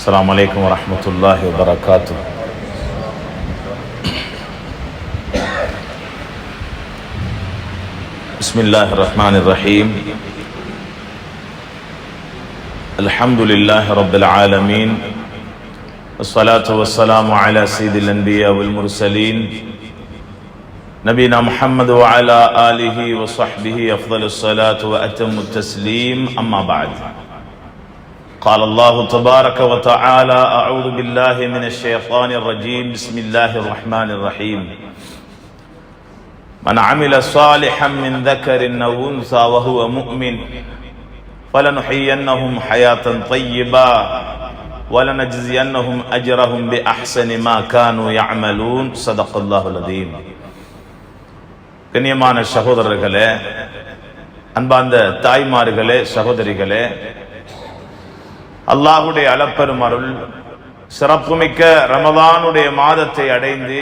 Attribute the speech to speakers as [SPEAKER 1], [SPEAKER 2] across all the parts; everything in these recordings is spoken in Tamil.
[SPEAKER 1] السلام عليكم ورحمة الله وبركاته. بسم الله الرحمن الرحيم. الحمد لله رب العالمين، والصلاة والسلام على سيد الأنبياء والمرسلين نبينا محمد وعلى آله وصحبه أفضل الصلاة وأتم التسليم. أما بعد، قال الله تبارك وتعالى: أعوذ بالله من الشيطان الرجيم، بسم الله الرحمن الرحيم. من عمل صالحا من ذكر أو أنثى وهو مؤمن فلنحيينهم حياة طيبة ولنجزينهم أجرهم بأحسن ما كانوا يعملون. صدق الله العظيم. கண்ணியமான சகோதரர்களே, அன்பார்ந்த தாய்மார்களே, சகோதரிகளே, அல்லாஹ்வுடைய அளப்பெரும் அருள் சிறப்புமிக்க ரமதானுடைய மாதத்தை அடைந்து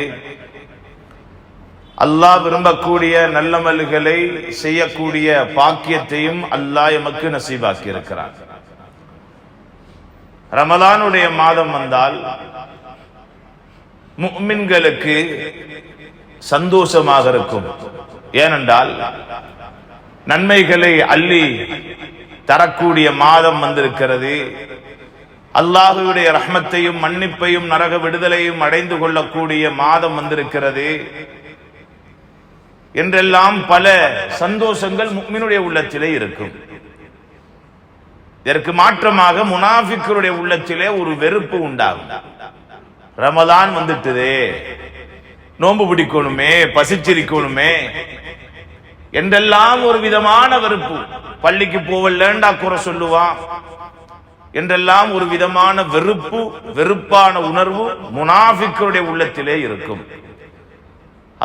[SPEAKER 1] அல்லாஹ் விரும்பக்கூடிய நல்லமல்களை செய்யக்கூடிய பாக்கியத்தையும் அல்லாஹ் எமக்கு நசீபாக்கி இருக்கிறார். ரமதானுடைய மாதம் வந்தால் முஃமின்களுக்கு சந்தோஷமாக இருக்கும். ஏனென்றால் நன்மைகளை அள்ளி தரக்கூடிய மாதம் வந்திருக்கிறது. அல்லாஹ்வுடைய ரஹ்மத்தையும் மன்னிப்பையும் நரக விடுதலையும் அடைந்து கொள்ளக்கூடிய மாதம் வந்திருக்கிறது என்றெல்லாம் பல சந்தோஷங்கள் முஃமினுடைய உள்ளத்திலே இருக்கும். இதற்கு மாற்றமாக முனாஃபிக்குடைய உள்ளத்திலே ஒரு வெறுப்பு உண்டாகும். ரமதான் வந்துட்டதே, நோன்பு பிடிக்கணுமே, பசிச்சிருக்கணுமே என்றெல்லாம் ஒரு விதமான வெறுப்பு. பள்ளிக்கு போவல்லேண்டா குறை சொல்லுவான் என்றெல்லாம் ஒரு விதமான வெறுப்பான உணர்வு முனாஃபிக்குடைய உள்ளத்திலே இருக்கும்.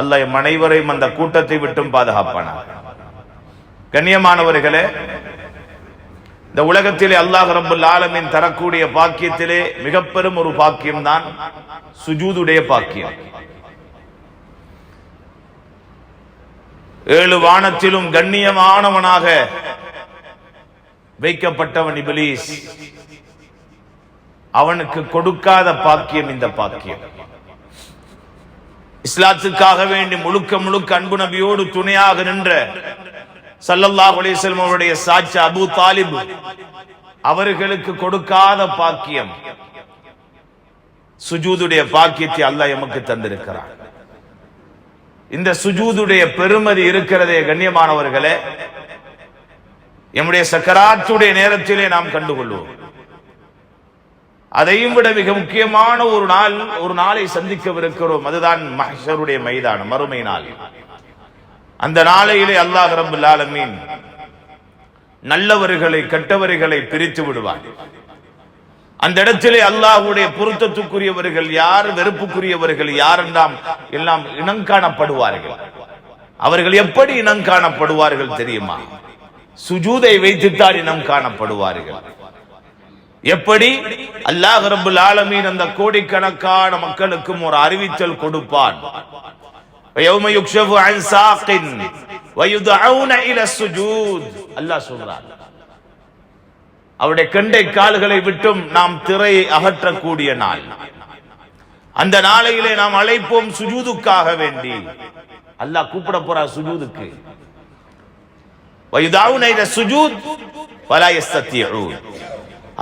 [SPEAKER 1] அல்லாஹ் எம் அனைவரையும் அந்த கூட்டத்தை விட்டும் பாதுகாப்பானார். கண்ணியமானவர்களே, இந்த உலகத்திலே அல்லாஹ் ரப்பல் ஆலமீன் தரக்கூடிய பாக்கியத்திலே மிக பெரும் ஒரு பாக்கியம் தான் சுஜூதுடைய பாக்கியம். 7 வானத்திலும் கண்ணியமானவனாக வைக்கப்பட்டவன் இப்லீஸ். அவனுக்கு கொடுக்காத பாக்கியம் இந்த பாக்கியம். இஸ்லாத்துக்காக வேண்டி முழுக்க அன்பு நபியோடு துணையாக நின்ற ஸல்லல்லாஹு அலைஹி வஸல்லம் அவருடைய சாட்சி அபூ தாலிப் அவர்களுக்கு கொடுக்காத பாக்கியம் சுஜூதுடைய பாக்கியத்தை அல்லாஹ் எமக்கு தந்திருக்கிறார். இந்த சுஜூதுடைய பெருமதி இருக்கிறதே கண்ணியமானவர்களே, எம்முடைய சக்கராத்துடைய நேரத்திலே நாம் கண்டுகொள்வோம். அதையும் விட மிக முக்கியமான ஒரு நாளை சந்திக்கவிருக்கிறோம். அதுதான் மஹ்ஷருடைய மைதானம், மறுமை நாள். அந்த நாளையிலே அல்லாஹ் ரப்பல் ஆலமீன் நல்லவர்களை கெட்டவர்களை பிரித்து விடுவார். அந்த இடத்திலே அல்லாஹ்வுடைய பொருத்தத்துக்குரியவர்கள் யார், வெறுப்புக்குரியவர்கள் யார் எல்லாம் இனங்காணப்படுவார்கள். அவர்கள் எப்படி இனங்காணப்படுவார்கள் தெரியுமா? சுஜூதை வைத்துத்தான் இனம் காணப்படுவார்கள். எப்படி? அல்லாஹ் ரப்பல் ஆலமீன் அந்த கோடிக்கணக்கான மக்களுக்கும் ஒரு அறிவித்தல் கொடுப்பான். யௌம யுக்ஷஃபு அன் சாகின் வயுதஊன இலா சுஜூத். அல்லாஹ் சொல்றார், அவருடைய கண்டை கால்களை விட்டும் நாம் திரையை அகற்றக்கூடிய நாள். அந்த நாளையிலே நாம் அழைப்போம் சுஜூதுக்காக வேண்டி. அல்லாஹ் கூப்பிட போறார் சுஜூதுக்கு. வயுதஊன இலா சுஜூத் வலா யஸ்தத்திஊன்.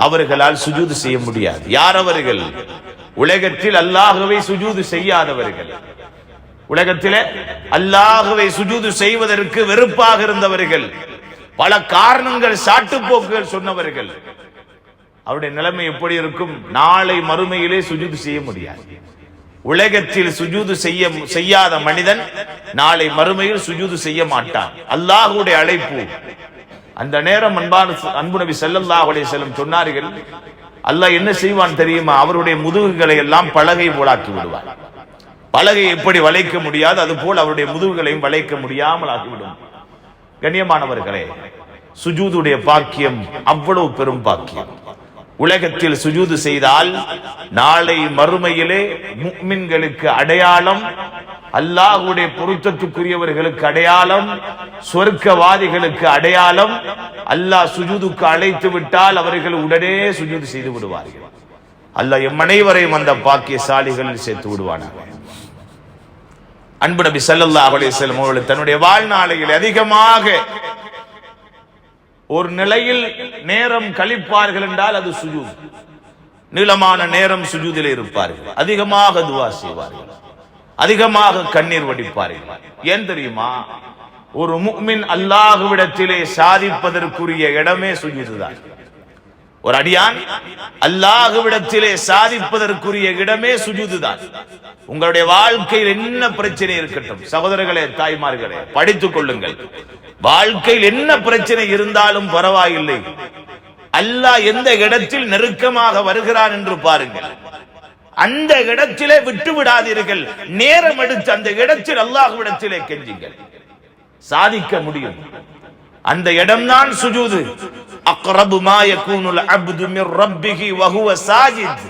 [SPEAKER 1] அவர்களால் சுஜூது செய்ய முடியாது. யார் அவர்கள்? உலகத்தில் அல்லாஹ்வை சுஜூது செய்யாதவர்கள், உலகத்திலே அல்லாஹ்வை சுஜூது செய்வதற்கு வெறுப்பாக இருந்தவர்கள், பல காரணங்கள் சாட்டுப்போக்குகள் சொன்னவர்கள். அவருடைய நிலைமை எப்படி இருக்கும்? நாளை மறுமையிலே சுஜூது செய்ய முடியாது. உலகத்தில் சுஜூது செய்யாத மனிதன் நாளை மறுமையில் சுஜூது செய்ய மாட்டான். அல்லாஹ்வுடைய அழைப்பு. அந்த நேரம் அன்பு நபி ஸல்லல்லாஹு அலைஹி வஸல்லம் சொன்னார்கள், அல்லாஹ் என்ன செய்வான் தெரியுமா? அவருடைய முதுகுகளை எல்லாம் பலகை போலாக்கி விடுவார். பலகை எப்படி வளைக்க முடியாது, அது போல் அவருடைய முதுகுகளையும் வளைக்க முடியாமல் ஆகிவிடும். கண்ணியமானவர்களே, சுஜூதுடைய பாக்கியம் அவ்வளவு பெரும் பாக்கியம். உலகத்தில் சுஜூது செய்தால் நாளை மறுமையிலே முஃமின்களுக்கு அடையாளம், அல்லாஹ்வுடைய பொருத்தத்துக்குரியவர்களுக்கு அடையாளம், சொர்க்கவாதிகளுக்கு அடையாளம். அல்லாஹ் சுஜூதுக்கு அழைத்து விட்டால் அவர்கள் உடனே சுஜூது செய்து விடுவார்கள். அல்லாஹ் எம் அனைவரையும் அந்த பாக்கியசாலிகளில் சேர்த்து விடுவானாக. அன்பு நபி ஸல்லல்லாஹு அலைஹி வஸல்லம் அவர்கள் தன்னுடைய வாழ்நாளையில் அதிகமாக ஒரு நிலையில் நேரம் கழிப்பார்கள் என்றால் அது சுஜூத். நீளமான நேரம் சுஜூதிலே இருப்பார்கள், அதிகமாக துஆ செய்வார்கள், அதிகமாக கண்ணீர் வடிப்பார்கள். ஏன் தெரியுமா? ஒரு முஃமின் அல்லாஹ்விடத்திலே சாதிப்பதற்குரிய இடமே சுஜூத் தான். ஒரு அடியான் அல்லாஹ்விடத்திலே சாதிப்பதற்குரிய இடமே சுஜூது தான். உங்களுடைய வாழ்க்கையில் என்ன பிரச்சனை இருக்கட்டும், சகோதரர்களே தாய்மார்களே, படித்துக் கொள்ளுங்கள். வாழ்க்கையில் என்ன பிரச்சனை இருந்தாலும் பரவாயில்லை, அல்லாஹ் எந்த இடத்தில் நெருக்கமாக வருகிறான் என்று பாருங்கள். அந்த இடத்திலே விட்டு விடாதீர்கள். நேரம் எடுத்து அந்த இடத்தில் அல்லாஹ்விடத்திலே கெஞ்சுங்கள், சாதிக்க முடியும். அந்த இடம்தான் சுஜூது. அக்ரபு மா யகூனுல் அப்து மிர் ரப்பிஹி வ ஹுவ சாஜித்.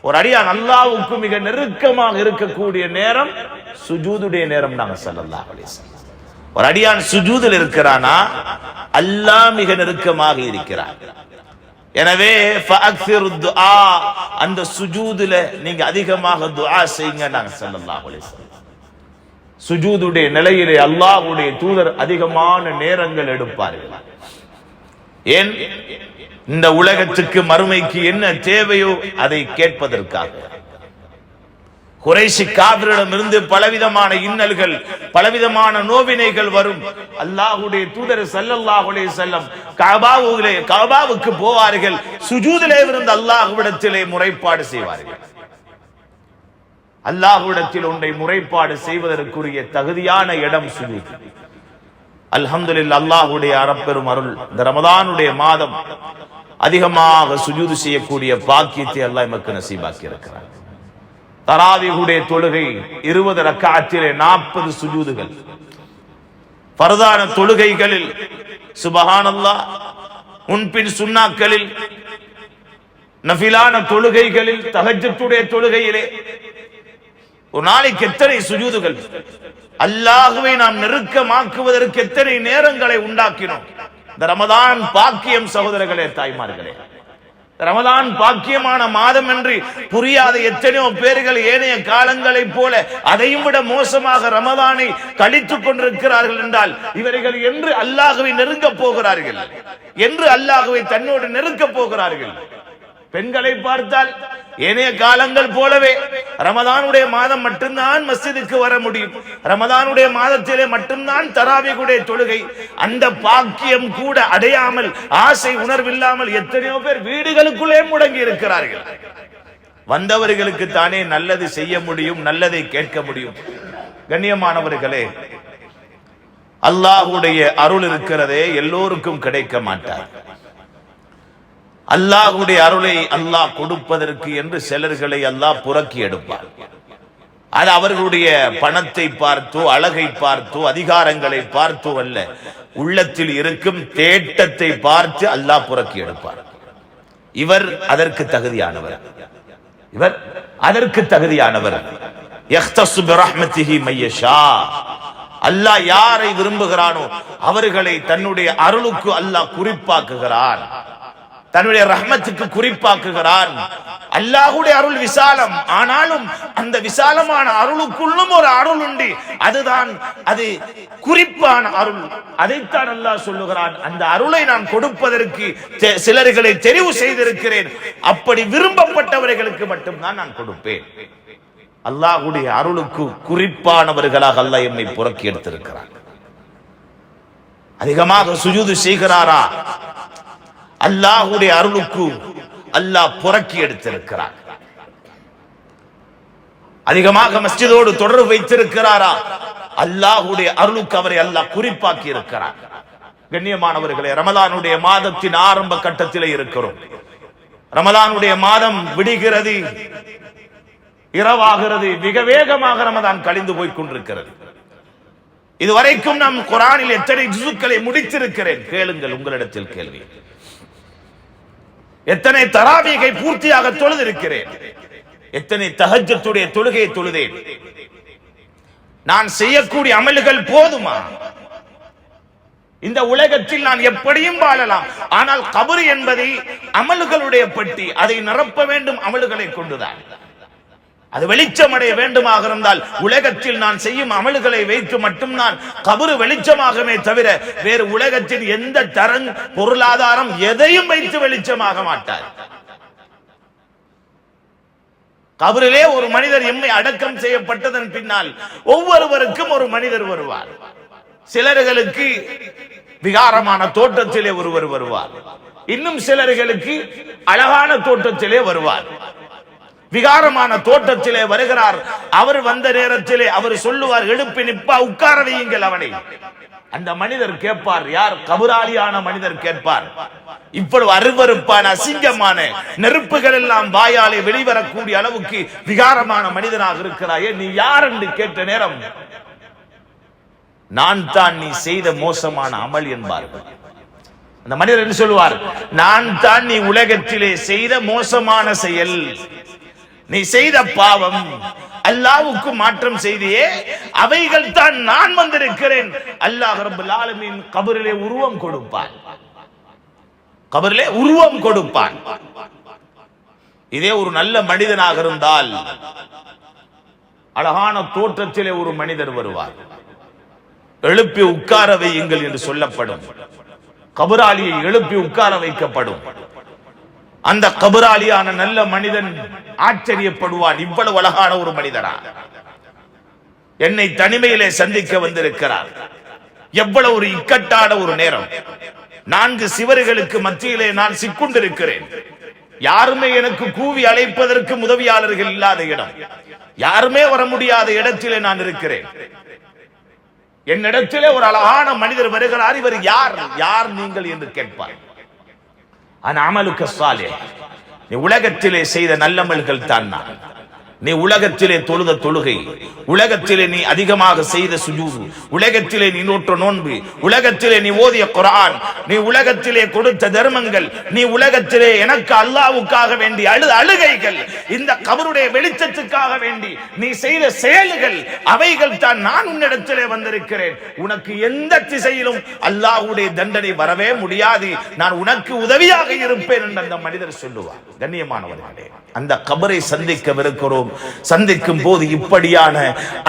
[SPEAKER 1] ஒரு அடியான் அல்லாஹ்வுக்கு மிக நெருக்கமாக இருக்கக்கூடிய நேரம் சுஜூதுடைய நேரம். நாங்க ஸல்லல்லாஹு அலைஹி வஸல்லம், ஒரு அடியான் சுஜூதில் இருக்கிறானா அல்லாஹ் மிக நெருக்கமாக இருக்கிறான். எனவே ஃபஅக்ஸிரு துஆ, அந்த சுஜூதுல நீங்க அதிகமாக துஆ செய்யுங்க. நாங்க ஸல்லல்லாஹு அலைஹி வஸல்லம் சுஜூதுடைய நிலையிலே அல்லாஹ்வுடைய தூதர் அதிகமான நேரங்கள் எடுப்பார்கள். ஏன்? இந்த உலகத்துக்கு மறுமைக்கு என்ன தேவையோ அதை கேட்பதற்காக. குறைஷி காபிரிடமிருந்து பலவிதமான இன்னல்கள், பலவிதமான நோவினைகள் வரும். அல்லாஹ்வுடைய தூதர் ஸல்லல்லாஹு அலைஹி வஸல்லம் கஅபாவுக்கு போவார்கள், சுஜூதிலே இருந்து அல்லாஹ்விடத்திலே முறைப்பாடு செய்வார்கள். அல்லாஹ்விடத்தில் ஒன்றை முறைப்பாடு செய்வதற்குரிய தகுதியான இடம் சுஜூத். அல்ஹம்துலில்லாஹ், அல்லாஹ்வுடைய அருட்பெரும் அருள், இந்த ரமதானுடைய மாதம் அதிகமாக சுஜூது செய்யக்கூடிய பாக்கியத்தை அல்லாஹ் எமக்கு நசீபாக்கி இருக்கிறார். தராவீஹுடைய தொழுகை 20 ரக்அத்திலே 40 சுஜூதுகள். ஃபர்தான தொழுகைகளில் சுப்ஹானல்லாஹ், முன்பின் சுன்னாக்களில், நஃபிலான தொழுகைகளில், தஹஜ்ஜுடைய தொழுகையிலே ஒரு நாளைக்கு எத்தனை சுஜூதுகள்! அல்லாஹ்வை நாம் நெருக்கமாக்குவதற்கு எத்தனை நேரங்களை உண்டாக்கினோம். இந்த ரமதான் பாக்கியம் சகோதரர்களே தாய்மார்களே, ரமதான் பாக்கியமான மாதம் என்று புரியாத எத்தனையோ பேர்கள் ஏனைய காலங்களை போல அதையும் விட மோசமாக ரமதானை கழித்துக் கொண்டிருக்கிறார்கள் என்றால் இவர்கள் என்று அல்லாஹ்வை நெருங்க போகிறார்கள், என்று அல்லாஹ்வை தன்னோடு நெருக்க போகிறார்கள். பெண்களை பார்த்தால் ஏனைய காலங்கள் போலவே ரமதானுடைய மாதம் மட்டும்தான் மஸ்ஜிதுக்கு வர முடியும், ரமதானுடைய மாதத்திலே மட்டும்தான் தராவீஹுடைய தொழுகை. அந்த பாக்கியம் கூட அடையாமல், ஆசை உணர்வில்லாமல் எத்தனையோ பேர் வீடுகளுக்குள்ளே முடங்கி இருக்கிறார்கள். வந்தவர்களுக்கு தானே நல்லது செய்ய முடியும், நல்லதை கேட்க முடியும். கண்ணியமானவர்களே, அல்லாஹ்வுடைய அருள் இருக்கிறதே எல்லோருக்கும் கிடைக்க மாட்டார். அல்லாஹ்வுடைய அருளை அல்லாஹ் கொடுப்பதற்கு என்று சிலர்களை அல்லாஹ் புறக்கி எடுப்பார். அது அவர்களுடைய பணத்தை பார்த்தோ, அழகை பார்த்தோ, அதிகாரங்களை பார்த்தோ அல்ல, உள்ளத்தில் இருக்கும் தேட்டத்தை பார்த்து அல்லாஹ் புறக்கி எடுப்பார். இவர் அதற்கு தகுதியானவர், இவர் அதற்கு தகுதியானவர். யக்தஸு பிரஹ்மத்திஹி மய்யஷா, அல்லாஹ் யாரை விரும்புகிறானோ அவர்களை தன்னுடைய அருளுக்கு அல்லாஹ் குறிப்பாக்குகிறான், தன்னுடைய ரஹ்மத்துக்கு குறிப்பாக்குகிறான். அல்லாஹ்வுடைய அருள் விசாலம், ஆனாலும் அந்த விசாலமான அருளுக்குள்ளும் ஒரு அருள் உண்டு, அதுதான் அது குறிப்பான அருள். அதைத்தான் அல்லாஹ் சொல்லுகிறான், அந்த அருளை நான் கொடுப்பதற்கு சிலர்களை தெரிவு செய்திருக்கிறேன், அப்படி விரும்பப்பட்டவர்களுக்கு மட்டும்தான் நான் கொடுப்பேன். அல்லாஹ்வுடைய அருளுக்கு குறிப்பானவர்களாக அல்லாஹ் எம்மை புறக்கி எடுத்திருக்கிறான். அதிகமாக சுஜூது செய்கிறாரா? அல்லாஹ்வுடைய அருளுக்கு அல்லாஹ் புறக்கி எடுத்திருக்கிறார். அதிகமாக மஸ்ஜிதோடு தொடர்பு வைத்திருக்கிறாரா? அல்லாஹ்வுடைய அருளுக்கு அவரை அல்லாஹ் குறிப்பாக்கி இருக்கிறார். கண்ணியமானவர்களே, ரமலானுடைய மாதத்தின் ஆரம்ப கட்டத்திலே இருக்கிறோம். ரமலானுடைய மாதம் விடுகிறது, இரவாகிறது, மிக வேகமாக ரமதான் கழிந்து போய் கொண்டிருக்கிறது. இதுவரைக்கும் நாம் குர்ஆனில் எத்தனை ஜுசுக்களை முடித்திருக்கிறேன் கேளுங்கள், உங்களிடத்தில் கேள்வி. எத்தனை தராவீகை பூர்த்தியாக தொழுதிருக்கிறேன், எத்தனை தஹஜ்ஜுடைய தொழுகையை தொழுதேன். நான் செய்யக்கூடிய அமல்கள் போதுமா? இந்த உலகத்தில் நான் எப்படியும் வாழலாம். ஆனால் கபர் என்பதை அமல்களுடைய பெட்டி, அதை நிரப்ப வேண்டும் அமல்களை கொண்டுதான். அது வெளிச்சமடைய வேண்டுமாக இருந்தால் உலகத்தில் நான் செய்யும் அமல்களை வைத்து மட்டும் நான் கபரு வெளிச்சமாகவே தவிர வேறு உலகத்தில் எந்த தரம் பொருளாதாரம் எதையும் வைத்து வெளிச்சமாக மாட்டார். கபரிலே ஒரு மனிதர் எம்மை அடக்கம் செய்யப்பட்டதன் பின்னால் ஒவ்வொருவருக்கும் ஒரு மனிதர் வருவார். சிலர்களுக்கு விகாரமான தோட்டத்திலே ஒருவர் வருவார், இன்னும் சிலர்களுக்கு அழகான தோட்டத்திலே வருவார். விகாரமான தோட்டத்திலே வருகிறார். அவர் வந்த நேரத்திலே அவர் சொல்லுவார், எழுப்பி நிப்பா, உட்கார வையுங்கள் அவனை. அந்த மனிதர் கேட்பார், யார்? கபராளியான மனிதர் கேட்பார், இப்பொழுது அருவருப்பான அசிங்கமான நெருப்புகள் எல்லாம் வாயாலே வெளிவரக்கூடிய அளவுக்கு விகாரமான மனிதனாக இருக்கிறாயே, நீ யார் என்று கேட்ட நேரம், நான் தான் நீ செய்த மோசமான அமல் என்பார்கள். அந்த மனிதர் என்ன சொல்லுவார்? நான் தான் நீ உலகத்திலே செய்த மோசமான செயல், நீ செய்த பாவம், அல்லாஹ்வுக்கு மாற்றம் செய்தியே, அவைகள் தான் நான் வந்திருக்கிறேன். அல்லாஹ் ரப்பல் ஆலமீன் கபரிலே உருவம் கொடுப்பான், கபரிலே உருவம் கொடுப்பான். இதே ஒரு நல்ல மனிதனாக இருந்தால் அழகான தோற்றத்திலே ஒரு மனிதர் வருவார், எழுப்பி உட்கார வையுங்கள் என்று சொல்லப்படும். கபராளியை எழுப்பி உட்கார வைக்கப்படும். அந்த கபராளியான நல்ல மனிதன் ஆச்சரியப்படுவான், இவ்வளவு அழகான ஒரு மனிதரா, என்னை தனிமையிலே சந்திக்க வந்திருக்கிறார், எவ்வளவு ஒரு இக்கட்டான ஒரு நேரம், 4 சிவர்களுக்கு மத்தியிலே நான் சிக்குண்டிருக்கிறேன், யாருமே எனக்கு கூவி அழைப்பதற்கு உதவியாளர்கள் இல்லாத இடம், யாருமே வர முடியாத இடத்திலே நான் இருக்கிறேன். என்னிடத்திலே ஒரு அழகான மனிதர் வருகிறார், இவர் யார்? யார் நீங்கள் என்று கேட்பார். அமலுக்க சாலிஹ், நீ உலகத்திலே செய்த நல்லமல்கள் தான் நான். நீ உலகத்திலே தொழுத தொழுகை, உலகத்திலே நீ அதிகமாக செய்த சுஜூது, உலகத்திலே நீ நோற்ற நோன்பு, உலகத்திலே நீ ஓதிய குர்ஆன், நீ உலகத்திலே கொடுத்த தர்மங்கள், நீ உலகத்திலே எனக்கு அல்லாஹ்வுக்காக வேண்டி அழுத அழுகைகள், இந்த கபருடைய வெளிச்சத்துக்காக வேண்டி நீ செய்த செயல்கள், அவைகள் தான் நான் உன்னிடத்திலே வந்திருக்கிறேன். உனக்கு எந்த திசையிலும் அல்லாஹ்வுடைய தண்டனை வரவே முடியாது, நான் உனக்கு உதவியாக இருப்பேன் என்று அந்த மனிதர் சொல்லுவார். கண்ணியமானவர்களே, அந்த கபரை சந்திக்கவிருக்கிறோம். சந்திக்கும் போது இப்படியான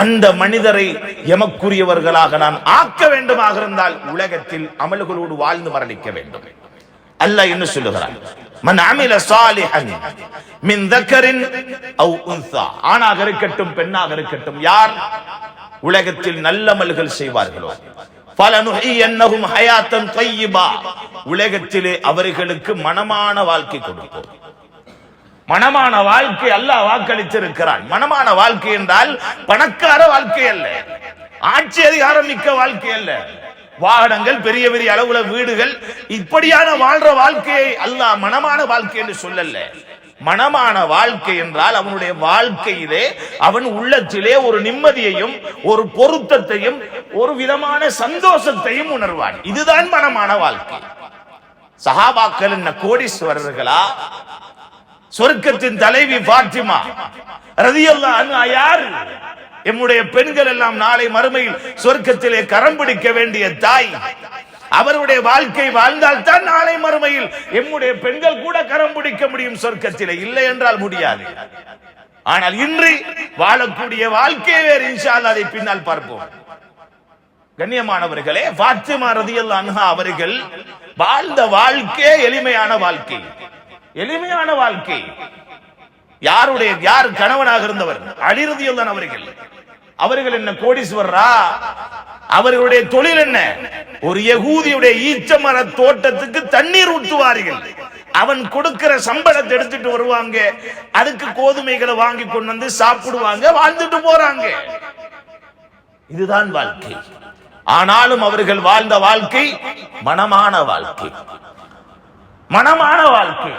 [SPEAKER 1] அந்த மனிதரை எமக்குரியவர்களாக நான் ஆக்க வேண்டுமாக இருந்தால் உலகத்தில் அமல்களோடு வாழ்ந்து மரணிக்க வேண்டும். அல்லாஹ் என்ன சொல்லுகிறான்? மன் அமில சாலிஹன் மின் தக்கரின் அவ் உன்சா, ஆணாக இருக்கட்டும் பெண்ணாக இருக்கட்டும், யார் உலகத்தில் நல்ல அமல்கள் செய்வார்களோ ஃபலனுஹியன்னஹும் ஹயாத்தன் தய்யிபா, உலகத்திலே அவர்களுக்கு மனமான வாழ்க்கை கொடுப்போம். மனமான வாழ்க்கை அல்லாஹ் வாக்களித்திருக்கிறான். மனமான வாழ்க்கை என்றால் பணக்கார வாழ்க்கை அல்ல, ஆட்சி அதிகாரம் மிக்க வாழ்க்கை அல்ல, வாகனங்கள், பெரிய பெரிய அளவுல வீடுகள், இப்படியான வாழ்ற வாழ்க்கையை அல்லாஹ் மனமான வாழ்க்கை என்று சொல்லல. மனமான வாழ்க்கை என்றால் அவனுடைய வாழ்க்கையிலே அவன் உள்ளத்திலே ஒரு நிம்மதியையும் ஒரு பொருத்தத்தையும் ஒரு விதமான சந்தோஷத்தையும் உணர்வான். இதுதான் மனமான வாழ்க்கை. சஹாபாக்கள் என்ன கோடீஸ்வரர்களா? சொர்க்கத்தின் தலைவி பாத்திமா ரலியல்லாஹு அன்ஹா யார்? எம்முடைய பெண்கள் எல்லாம் நாளை மறுமையில் சொர்க்கத்திலே கரம் பிடிக்க வேண்டிய தாய். அவருடைய வாழ்க்கை வாழ்ந்தால் தான் நாளை மறுமையில் எம்முடைய பெண்கள் கூட கரம் பிடிக்க முடியும் சொர்க்கத்திலே, இல்லை என்றால் முடியாது. ஆனால் இன்று வாழக்கூடிய வாழ்க்கையை வேறு, இன்ஷா அல்லாஹ் அதை பின்னால் பார்ப்போம். கண்ணியமானவர்களே, பாத்திமா ரலியல்லாஹு அன்ஹா அவர்கள் வாழ்ந்த வாழ்க்கை எளிமையான வாழ்க்கை, எளிமையான வாழ்க்கை. யார் கணவனாக இருந்தவர்? அலி ரலியல்லாஹு அன்ஹு அவர்கள். அவர்கள் என்ன கோடீஸ்வரரா? அவர்களுடைய தொழில் என்ன? ஒரு யகூதியுடைய ஈச்சமர தோட்டத்துக்கு தண்ணீர் ஊற்றுவார்கள். அவன் கொடுக்கிற சம்பளத்தை எடுத்துட்டு வருவாங்க, அதுக்கு கோதுமைகளை வாங்கி கொண்டு வந்து சாப்பிடுவாங்க, வாழ்ந்துட்டு போறாங்க. இதுதான் வாழ்க்கை. ஆனாலும் அவர்கள் வாழ்ந்த வாழ்க்கை மனமான வாழ்க்கை, மனமான வாழ்க்கை.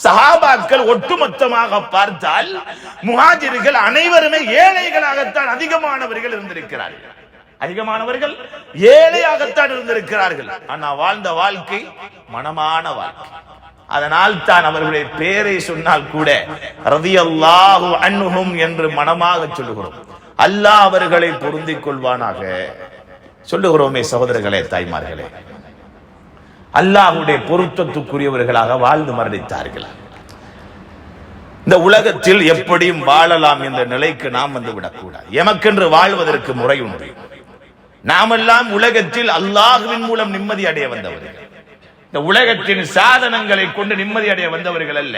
[SPEAKER 1] சஹாபாக்கள் ஒட்டுமொத்தமாக பார்த்தால் முஹாஜிர்கள் அனைவருமே ஏழைகளாகத்தான் அதிகமானவர்கள் இருந்திருக்கிறார்கள், அதிகமானவர்கள் ஏழையாகத்தான் இருந்திருக்கிறார்கள். ஆனா வாழ்ந்த வாழ்க்கை மனமான வாழ்க்கை. அதனால் தான் அவர்களுடைய பெயரை சொன்னால் கூட ரலியல்லாஹு அன்ஹும் என்று மனமாக சொல்லுகிறோம். அல்லாஹ் அவர்களை பொருந்திக் கொள்வானாக. சொல்லுகிறோமே சகோதரர்களே, தாய்மார்களே, அல்லாஹ்வுடைய பொருத்தத்துக்குரியவர்களாக வாழ்ந்து மரணித்தார்கள். இந்த உலகத்தில் எப்படியும் வாழலாம் என்ற நிலைக்கு நாம் வந்து விடக்கூடாது. எமக்கென்று வாழ்வதற்கு முறை உண்டு. நாமெல்லாம் உலகத்தில் அல்லாஹ்வின் மூலம் நிம்மதி அடைய வந்தவர்கள். இந்த உலகத்தின் சாதனங்களை கொண்டு நிம்மதி அடைய வந்தவர்கள் அல்ல.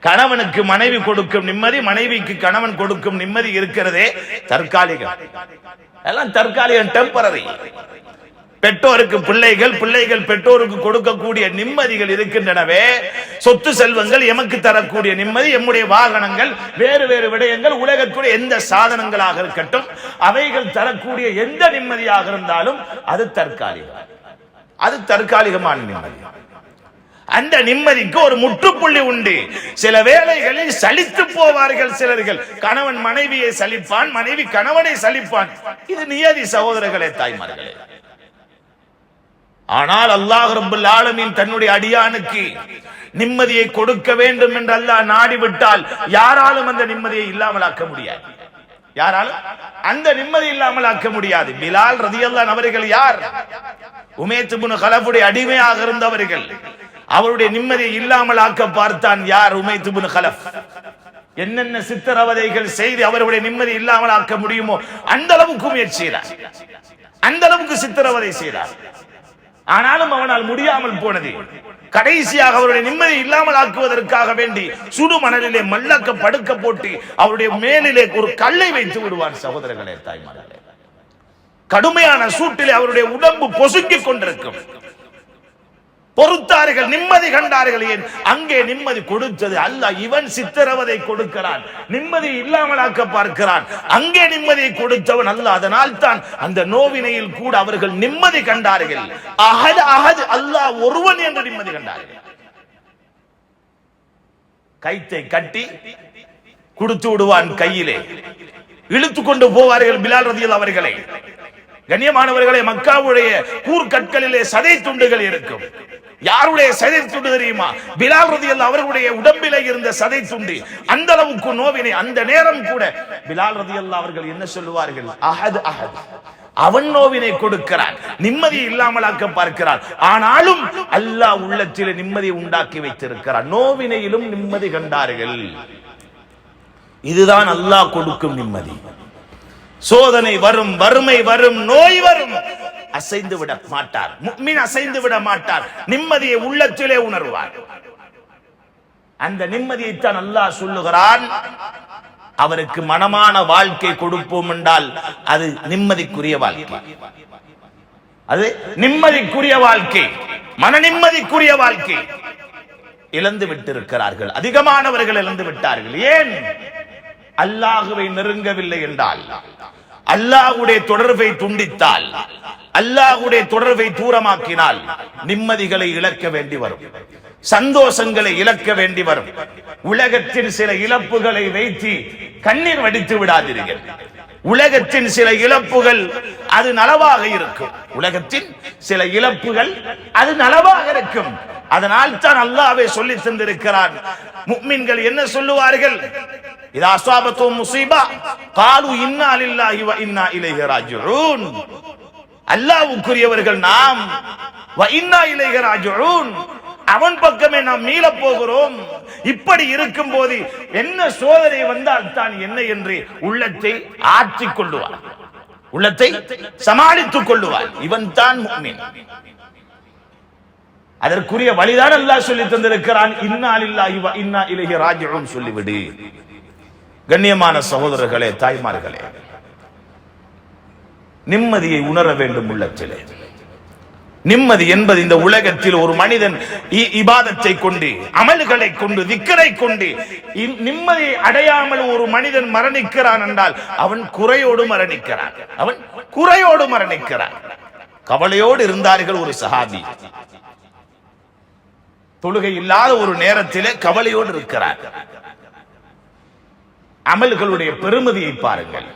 [SPEAKER 1] கணவனுக்கு மனைவி கொடுக்கும் நிம்மதி, மனைவிக்கு கணவன் கொடுக்கும் நிம்மதி இருக்கிறதே தற்காலிகம். எல்லாம் தற்காலிகம், டெம்பரரி. பெற்றோருக்கு பிள்ளைகள், பிள்ளைகள் பெற்றோருக்கு கொடுக்கக்கூடிய நிம்மதிகள் இருக்கின்றனவே, சொத்து செல்வங்கள் எமக்கு தரக்கூடிய நிம்மதி, எம்முடைய வாகனங்கள், வேறு வேறு விடயங்கள், உலகத்துடைய எந்த சாதனங்களாக இருக்கட்டும், அவைகள் தரக்கூடிய எந்த நிம்மதியாக இருந்தாலும் அது தற்காலிகம். அது தற்காலிகமான நிம்மதி. அந்த நிம்மதிக்கு ஒரு முற்றுப்புள்ளி உண்டு. சில வேளைகளில் சலித்து போவார்கள் சிலர்கள். கணவன் மனைவியை சலிப்பான், மனைவி கணவனை சலிப்பான். இது நியதி சகோதரர்களே, தாய்மார்களே. ஆனால் அல்லாஹ் ரப்பல் ஆலமீன் தன்னுடைய அடியானுக்கு நிம்மதியை கொடுக்க வேண்டும் என்று அல்லாஹ் நாடிவிட்டால் யாராலும் அந்த நிம்மதியை இல்லாமல் ஆக்க முடியாது. யாராலும் அந்த நிம்மதி இல்லாமல் ஆக்க முடியாது. பிலால் ரலியல்லாஹு அன்ஹு அவர்கள் யார்? உமைத் இப்னு கலஃபுடைய அடிமையாக இருந்தவர்கள். அவருடைய நிம்மதியை இல்லாமல் ஆக்க பார்த்தான் யார்? உமைத் இப்னு கலஃப். என்னென்ன சித்திரவதைகள் செய்து அவருடைய நிம்மதி இல்லாமல் ஆக்க முடியுமோ அந்த அளவுக்கு முயற்சி செய்தார், அந்த அளவுக்கு சித்திரவதை செய்தார். ஆனாலும் அவனால் முடியாமல் போனது. கடைசியாக அவருடைய நிம்மதி இல்லாமல் ஆக்குவதற்காக வேண்டி சுடு மணலிலே மல்லக்க படுக்க போட்டு அவருடைய மேலிலே ஒரு கல்லை வைத்து விடுவார். சகோதரர்களே, தாய்மார்களே, கடுமையான சூட்டிலே அவருடைய உடம்பு பொசுங்கிக் கொண்டிருக்கும். பொறுத்தார்கள், நிம்மதி கண்டார்கள். ஏன்? அங்கே நிம்மதி கொடுத்தது அல்லாஹ். இவன் சித்திரவதை கொடுக்கிறான், நிம்மதி இல்லாமல் ஆக்க பார்க்கிறான். அங்கே நிம்மதியை கொடுத்தவன் அல்லாஹ். அதனால் தான் அந்த நோவினையில் கூட அவர்கள் நிம்மதி கண்டார்கள். அஹத் அஹத், அல்லாஹ் ஒருவன் என்று நிம்மதி கண்டார்கள். கைத்தை கட்டி கொடுத்து விடுவான், கையிலே இழுத்து கொண்டு போவார்கள் பிலால் ரலியல்லாஹு அவர்களை. கண்ணியமானவர்களே, மக்காவுடைய கூர்கற்களிலே சதை துண்டுகள் இருக்கும். யாருடைய சதை துண்டு தெரியுமா? பிலால் ரலியல்லாஹு அவர்களுடைய உடம்பிலே இருந்த சதை துண்டு. அந்த அளவுக்கு நோவினை. அந்த நேரம் கூட பிலால் ரலியல்லாஹு அவர்கள் என்ன சொல்லுவார்கள்? அஹத் அஹத், அவன் நோவினை கொடுக்கிறான், நிம்மதி இல்லாமல் ஆக்க பார்க்கிறான். ஆனாலும் அல்லாஹ் உள்ளத்திலே நிம்மதியை உண்டாக்கி வைத்திருக்கிறான். நோவினையிலும் நிம்மதி கண்டார்கள். இதுதான் அல்லாஹ் கொடுக்கும் நிம்மதி. சோதனை வரும், வறுமை வரும், நோய் வரும், அசைந்து விட மாட்டார். முஃமின் அசைந்து விட மாட்டார். நிம்மதியை உள்ளத்திலே உணர்வார். அந்த நிம்மதியை தான் அல்லாஹ் சொல்லுகிறான், அவருக்கு மனமான வாழ்க்கை கொடுப்போம் என்றால் அது நிம்மதிக்குரிய வாழ்க்கை. அது நிம்மதிக்குரிய வாழ்க்கை, மன நிம்மதிக்குரிய வாழ்க்கை. இழந்து விட்டிருக்கிறார்கள், அதிகமானவர்கள் இழந்து விட்டார்கள். ஏன்? அல்லாஹ்வை நெருங்கவில்லை என்றால், அல்லாஹ்வுடைய தொடர்பை துண்டித்தால், அல்லாஹ்வுடைய தொடர்பை தூரமாக்கினால் நிம்மதிகளை இழக்க வேண்டி வரும், சந்தோஷங்களை இழக்க வேண்டி வரும். உலகத்தின் சில இழப்புகளை வைத்து கண்ணீர் வடித்து விடாதீர்கள். உலகத்தின் சில இழப்புகள் அது நலவாக இருக்கும். உலகத்தின் சில இழப்புகள் அது நலவாக இருக்கும். அதனால் தான் அல்லாஹ்வே சொல்லி தந்திருக்கிறான். முஃமின்கள் என்ன சொல்லுவார்கள்? இதா அஸாபத்துஹும் முஸீபா காலு இன்னா லில்லாஹி வ இன்னா இலைஹி ராஜிஊன். அல்லாஹ்வுக்குரியவர்கள் நாம், வ இன்னா இலைஹி ராஜிஊன், அவன் பக்கமே நாம் மீள போகிறோம். இப்படி இருக்கும் போது என்ன சோதனை வந்தால் தான் என்ன என்று உள்ளத்தை ஆற்றிக் கொள்ளுவார், உள்ளத்தை சமாளித்துக் கொள்ளுவார். இவன் தான் முஃமின். அதற்குரிய வழிதான் அல்லாஹ் சொல்லி தந்திருக்கிறான். இன்னா லில்லாஹி வ இன்னா இலைஹி ராஜிஊன் சொல்லிவிடு. கண்ணியமான சகோதரர்களே, தாய்மார்களே, நிம்மதியை உணர வேண்டும் உள்ளத்திலே. நிம்மதி என்பது இந்த உலகத்தில் ஒரு மனிதன் இபாதத்தை கொண்டு, அமல்களை கொண்டு, திக்ரை கொண்டு நிம்மதியை அடையாமல் ஒரு மனிதன் மரணிக்கிறான் என்றால் அவன் குறையோடு மரணிக்கிறான். அவன் குறையோடு மரணிக்கிறான். கவலையோடு இருந்தார்கள் ஒரு சஹாபி. தொழுகை இல்லாத ஒரு நேரத்திலே கவலையோடு இருக்கிறார். அமல்களுடைய பெருமதியை பாருங்கள்.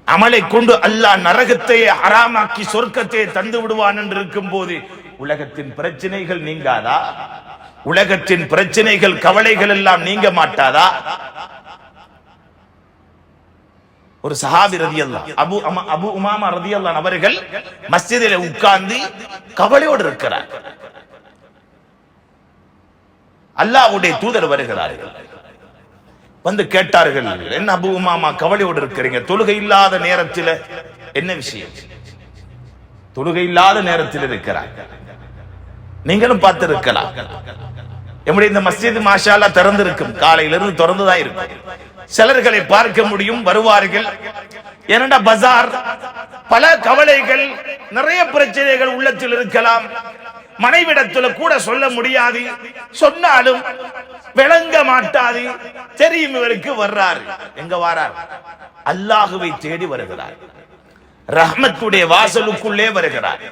[SPEAKER 1] அமலை கொண்டு அல்லாஹ் நரகத்தை ஹராமாக்கி சொர்க்கத்தை தந்து விடுவான் என்று இருக்கும் போது உலகத்தின் பிரச்சனைகள் நீங்காதா? உலகத்தின் பிரச்சனைகள், கவலைகள் எல்லாம் நீங்க மாட்டாதா? ஒரு சஹாபி ரலியல்லாஹு அபு உமாமா ரலியல்லாஹு அவர்கள் மஸ்ஜிதிலே உட்கார்ந்து கவலையோடு இருக்கிறார். அல்லாஹ்வுடைய தூதர் வருகிறார்கள். வந்து கேட்டார்கள், என்ன அபு உமாமா கவலையோடு இருக்கிறீங்க? தொழுகை இல்லாத நேரத்தில் என்ன விஷயம்? தொழுகை இல்லாத நேரத்தில் இருக்கிறார். நீங்களும் பார்த்து இருக்கலாம். எப்படி இந்த மஸ்ஜித் மாஷா அல்லாஹ் திறந்திருக்கும், காலையிலிருந்து திறந்துதான் இருக்கும். சிலர்களை பார்க்க முடியும், வருவார்கள். ஏனென்றா பஜார், பல கவலைகள், நிறைய பிரச்சனைகள் உள்ளத்தில் இருக்கலாம். மனைவிடத்துல கூட சொல்ல முடியாது, சொன்னாலும் விளங்க மாட்டாது. தெரியும் இவருக்கு வர்றாரு. எங்க வாரார்? அல்லாஹுவை தேடி வருகிறார். ரஹ்மத்துடைய வாசலுக்குள்ளே வருகிறார்.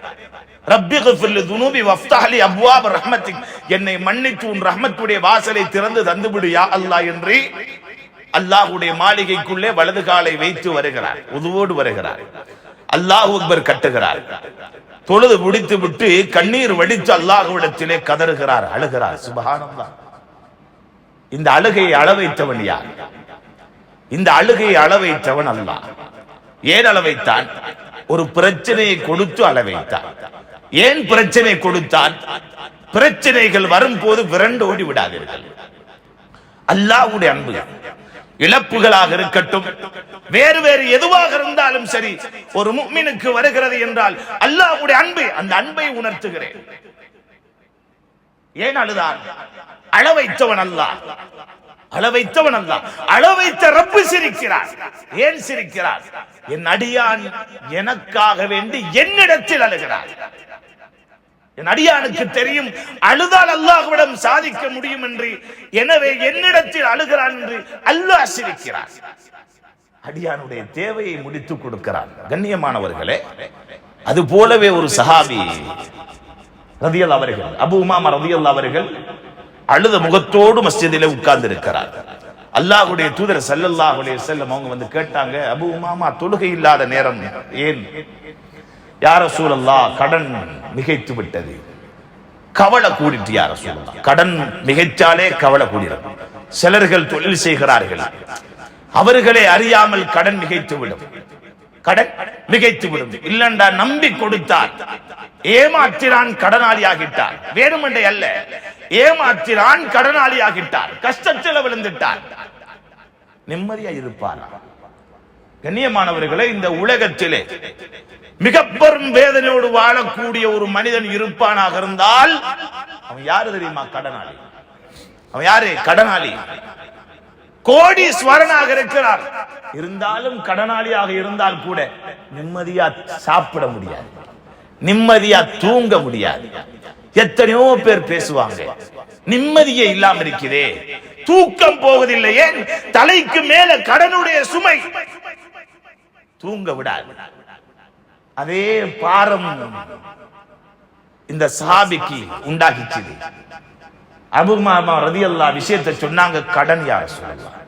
[SPEAKER 1] ரப்பி கிஃபிர் லி துனூபி வஃப்தஹ் லி அப்வாப் ரஹ்மத்திக், என்னை மன்னித்து உன் ரஹ்மத்துடைய வாசலை திறந்து தந்துவிடு யா அல்லாஹ் என்று அல்லாஹ்வுடைய மாளிகைக்குள்ளே வலது காலை வைத்து வருகிறார். உதுவோடு வருகிறார். அல்லாஹு அக்பர் கட்டுகிறார். தொழுது முடித்து விட்டு கண்ணீர் வடித்து அல்லாஹ்விடத்திலே கதறுகிறார், அழுகிறார். சுப்ஹானல்லாஹ். இந்த அழுகையை அளவைத்தவன் யார்? இந்த அழுகையை அளவைத்தவன் அல்லாஹ். ஏன் அளவைத்தான்? ஒரு பிரச்சனையை கொடுத்து அளவைத்தான். ஏன் பிரச்சனை கொடுத்தான்? பிரச்சனைகள் வரும்போது விரண்டு ஓடி விடாதீர்கள். அல்லாஹ்வுடைய அன்பு இழப்புகளாக இருக்கட்டும், வேறு வேறு எதுவாக இருந்தாலும் சரி, ஒரு முஃமினுக்கு வருகிறது என்றால் அல்லாஹ்வுடைய அன்பு, அந்த அன்பை உணர்த்துகிறேன். ஏன் அழுதான்? அளவைத்தவன் அல்லாஹ். அளவைத்தவன் அல்லாஹ். அளவைத்த ரப்பு சிரிக்கிறார். ஏன் சிரிக்கிறார்? என் அடியான் எனக்காக வேண்டி என்னிடத்தில் அழுகிறார். என் அடியானுக்கு தெரியும் அழுதால் அல்லாஹ்விடம் சாதிக்க முடியும் என்று, எனவே என்னிடத்தில் அழுகிறான் என்று அல்லாஹ் சிரிக்கிறார். அடியானுடைய தேவையை முடித்துக் கொடுக்கிறார். கண்ணியமானவர்களே, அது போலவே ஒரு சஹாபி ரலியல்லாஹு அவர்கள், அபு உமாமா ரலியல்லாஹு அவர்கள் அழுத முகத்தோடு மஸ்ஜிதிலே உட்கார்ந்து இருக்கிறார். அல்லாஹ்வுடைய தூதர் ஸல்லல்லாஹு அலைஹி வஸல்லம் அவங்க வந்து கேட்டாங்க, அபு உமாமா தொழுகை இல்லாத நேரம் ஏன்? யா ரசூலல்லாஹ், கடன் மிகைத்து விட்டது, கவலை கூடிட்டு. யா ரசூலல்லாஹ், கடன் மிகைச்சாலே கவலை கூடிடும். சிலர்கள் தொழில் செய்கிறார்கள், அவர்களே அறியாமல் கடன் மிகைத்து விடும். கடன் மிகைத்து விடும். இல்லண்டா நம்பி கொடுத்தார், ஏமாற்றினான், கடனாளி ஆகிட்டார். வேணுமென்றே அல்ல, ஏமாற்றினான், கடனாளி ஆகிட்டார், கஷ்டத்தில் விழுந்துட்டார். நிம்மதியா இருப்பார்? கண்ணியமானவர்களே, இந்த உலகத்திலே மிக பெரும் வேதனையோடு வாழக்கூடிய ஒரு மனிதன் இருப்பானாக இருந்தால் அவன் யாரு தெரியுமா? கடனாளி. அவன் யாரு? கடனாளி. கோடீஸ்வரனாக இருக்கிறார், இருந்தாலும் கடனாளியாக இருந்தால் கூட நிம்மதியா சாப்பிட முடியாது, நிம்மதியா தூங்க முடியாது. எத்தனையோ பேர் பேசுவாங்க, நிம்மதியே இல்லாம இருக்கிறே, தூக்கம் போவதில்லை. ஏன்? தலைக்கு மேல கடனுடைய சுமை தூங்க விடாது. அதே பாரம் இந்த சஹாபிக்கு உண்டாகிச்சு. அபு உமாமா ரலியல்லாஹு விஷயத்தை சொன்னாங்க, கடன் யா ரசூலல்லாஹ்.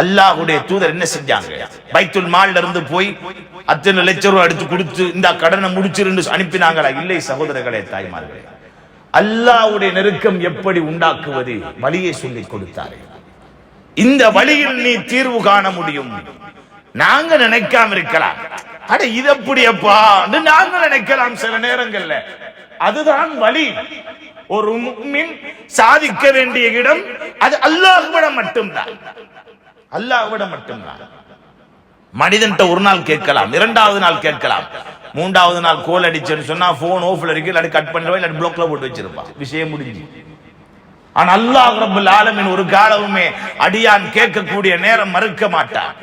[SPEAKER 1] அல்லாஹ்வுடைய தூதர் என்ன செஞ்சாங்க? பைத்துல் மால்ல இருந்து போய் அத்தனை லட்சம் ரூபாய் எடுத்து கொடுத்து இந்த கடனை முடிச்சிருந்து அனுப்பினாங்களா? இல்லை சகோதரர்களே, தாய்மார்களே, அல்லாஹ்வுடைய நெருக்கம் எப்படி உண்டாக்குவது வழியை சொல்லிக் கொடுத்தாரு. இந்த வழியில் நீ தீர்வு காண முடியும். நாங்க நினைக்காம இருக்கலாம், அட இது எப்படியப்பா நாங்க நினைக்கலாம் சில நேரங்கள்ல. அதுதான் வழி. ஒரு முஃமின் சாதிக்க வேண்டிய இடம் அது அல்லாஹ்விடம் மட்டும்தான். அல்லாஹ்விடம் மட்டும்தான். மனிதன்ட்ட ஒரு நாள் கேட்கலாம், இரண்டாவது நாள் கேட்கலாம், மூன்றாவது நாள் கோல் அடிச்சுன்னு சொன்னா போன் ஆஃப்ல இருக்கு, இல்லாட்டி கட் பண்ணுவா, இல்லாட்டி பிளாக்ல போட்டு வச்சிருப்பான், விஷயம் முடிஞ்சு. ஆனா அல்லாஹ் ரப்பல் ஆலமீன் ஒரு காலமுமே அடியான் கேட்கக்கூடிய நேரம் மறுக்க மாட்டான்.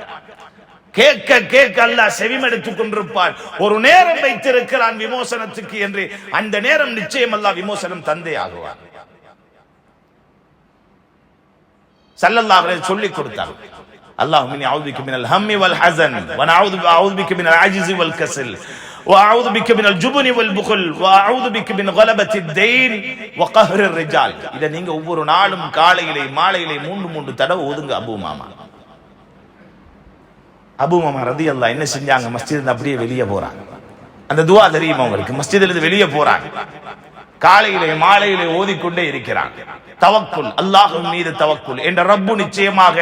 [SPEAKER 1] கேட்க கேட்க அல்லாஹ் செவிமடுத்துக் கொண்டிருப்பான். ஒரு நேரம் வைத்திருக்கிறான் விமோசனத்துக்கு என்று, அந்த நேரம் நிச்சயம் அல்லாஹ் விமோசனம் தந்தே ஆகுவான். ஸல்லல்லாஹு அலைஹி வஸல்லம் சொல்லிக் கொடுத்தார், அல்லாஹும்ம இன்னி அஊது பிக மினல் ஹம்மி வல் ஹஸன் வ அஊது பிக மினல் அஜ்ஸி வல் கஸல் வ அஊது பிக மினல் ஜுப்னி வல் புக்ல் வ அஊது பிக மின் கலபத்தி தைன் வ கஹ்ரி ரிஜால். இத நீங்க ஒவ்வொரு நாளும் காலையிலே மாலையிலே 3 தடவை ஓதுங்க. அபு உமாமா ரலியல்லாஹு என்ன செஞ்சாங்க? மஸ்ஜித்ல அப்படியே வெளியே போறாங்க. அந்த துஆ தெரியுமா உங்களுக்கு? மஸ்ஜித்ல இருந்து வெளியே போறாங்க, காலையிலே மாலையிலே ஓதிக்கொண்டே இருக்கிறாங்க. தவக்குல், அல்லாஹ்வின் மீது தவக்குல் என்ற ரப்பு நிச்சயமாக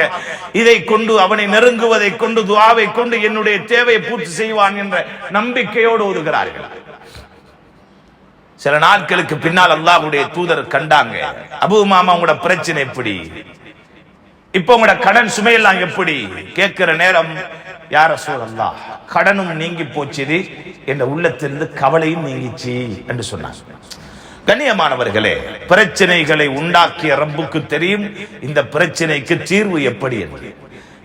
[SPEAKER 1] இதை கொண்டு அவனை நெருங்குவதை கொண்டு துஆவை கொண்டு என்னுடைய தேவையை பூர்த்தி செய்வான் என்ற நம்பிக்கையோடு ஓதுகிறார்கள். சில நாட்களுக்கு பின்னால் அல்லாஹ்வுடைய தூதர் கண்டாங்க, அபூ உமாமா உங்களோட பிரச்சனை எப்படி, இப்ப உங்களோட கடன் சுமையெல்லாம் எப்படி கேட்கிற நேரம், யா ரசூலல்லாஹ் கடனும் நீங்கி போச்சுது, என்ற உள்ளத்திலிருந்து கவலையும் நீங்கிச்சு என்று சொன்னார். கண்ணியமானவர்களே, பிரச்சனைகளை உண்டாக்கிய ரப்புக்கு தெரியும் இந்த பிரச்சனைக்கு தீர்வு எப்படி என்று.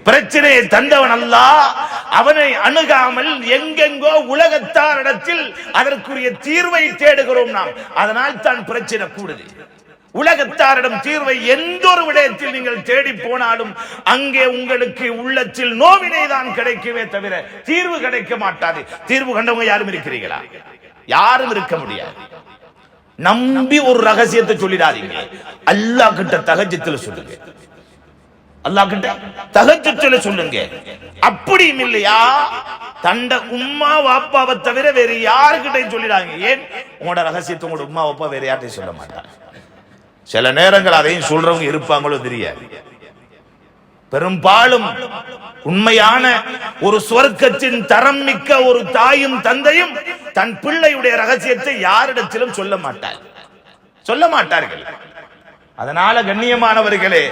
[SPEAKER 1] பிரச்சனையை தந்தவன் அல்லாஹ், அவனை அணுகாமல் எங்கெங்கோ உலகத்தாரிடத்தில் அதற்குரிய தீர்வை தேடுகிறோம் நாம். அதனால் தான் பிரச்சனை கூடுது. உலகத்தாரிடம் தீர்வை எந்த ஒரு விடயத்தில் நீங்கள் தேடி போனாலும் அங்கே உங்களுக்கு உள்ளத்தில் நோவினை தான் கிடைக்குமே தவிர தீர்வு கிடைக்க மாட்டாது. தீர்வு கண்டவங்க யாரும் இருக்கிறீங்களா? யாரும் இருக்க முடியாது. நம்பி ஒரு ரகசியத்தை சொல்லிடாதீங்க. அல்லாஹ் கிட்ட தஹஜ்ஜுத்ல சொல்லுங்க, அல்லாஹ் கிட்ட தஹஜ்ஜுத்ல சொல்லுங்க. அப்படியும் இல்லையா, தண்ட உம்மா வாப்பாவை தவிர வேற யாருக்கிட்டையும் சொல்லிடாங்க. ஏன்? உங்களோட ரகசியத்தை உங்களோட உம்மா வாப்பா வேற யார்ட்டையும் சொல்ல மாட்டாங்க. சில நேரங்கள் அதையும் சொல்றவங்க இருப்பாங்களோ தெரியாது. பெரும்பாலும் உண்மையான ஒரு சுவர்க்கத்தின் தரம் மிக்க ஒரு தாயும் தந்தையும் தன் பிள்ளையுடைய ரகசியத்தை யாரிடத்திலும் சொல்ல மாட்டார்கள். அதனால கண்ணியமானவர்களே,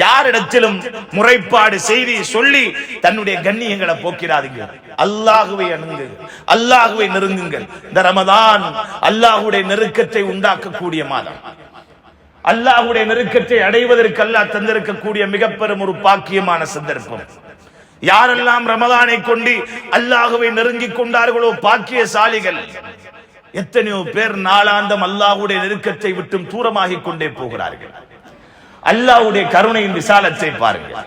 [SPEAKER 1] யாரிடத்திலும் முறைப்பாடு செய்தி சொல்லி தன்னுடைய கண்ணியங்களை போக்கிறாதீங்க. அல்லாஹ்வை அணுங்க, அல்லாஹ்வை நெருங்குங்கள். இந்த ரமதான் அல்லாஹ்வுடைய நெருக்கத்தை உண்டாக்கக்கூடிய மாதம். அல்லாஹ்வுடைய நெருக்கத்தை அடைவதற்கு அல்லாஹ் தந்திருக்கக்கூடிய மிக பெரும் ஒரு பாக்கியமான சந்தர்ப்பம். யாரெல்லாம் ரமதானை கொண்டு அல்லாஹ்வை நெருங்கிக் கொண்டார்களோ பாக்கியசாலிகள். எத்தனையோ பேர் நாளாந்தம் அல்லாஹ்வுடைய நெருக்கத்தை விட்டு தூரமாகிக் கொண்டே போகிறார்கள். அல்லாஹ்வுடைய கருணையின் விசாலத்தை பாருங்கள்.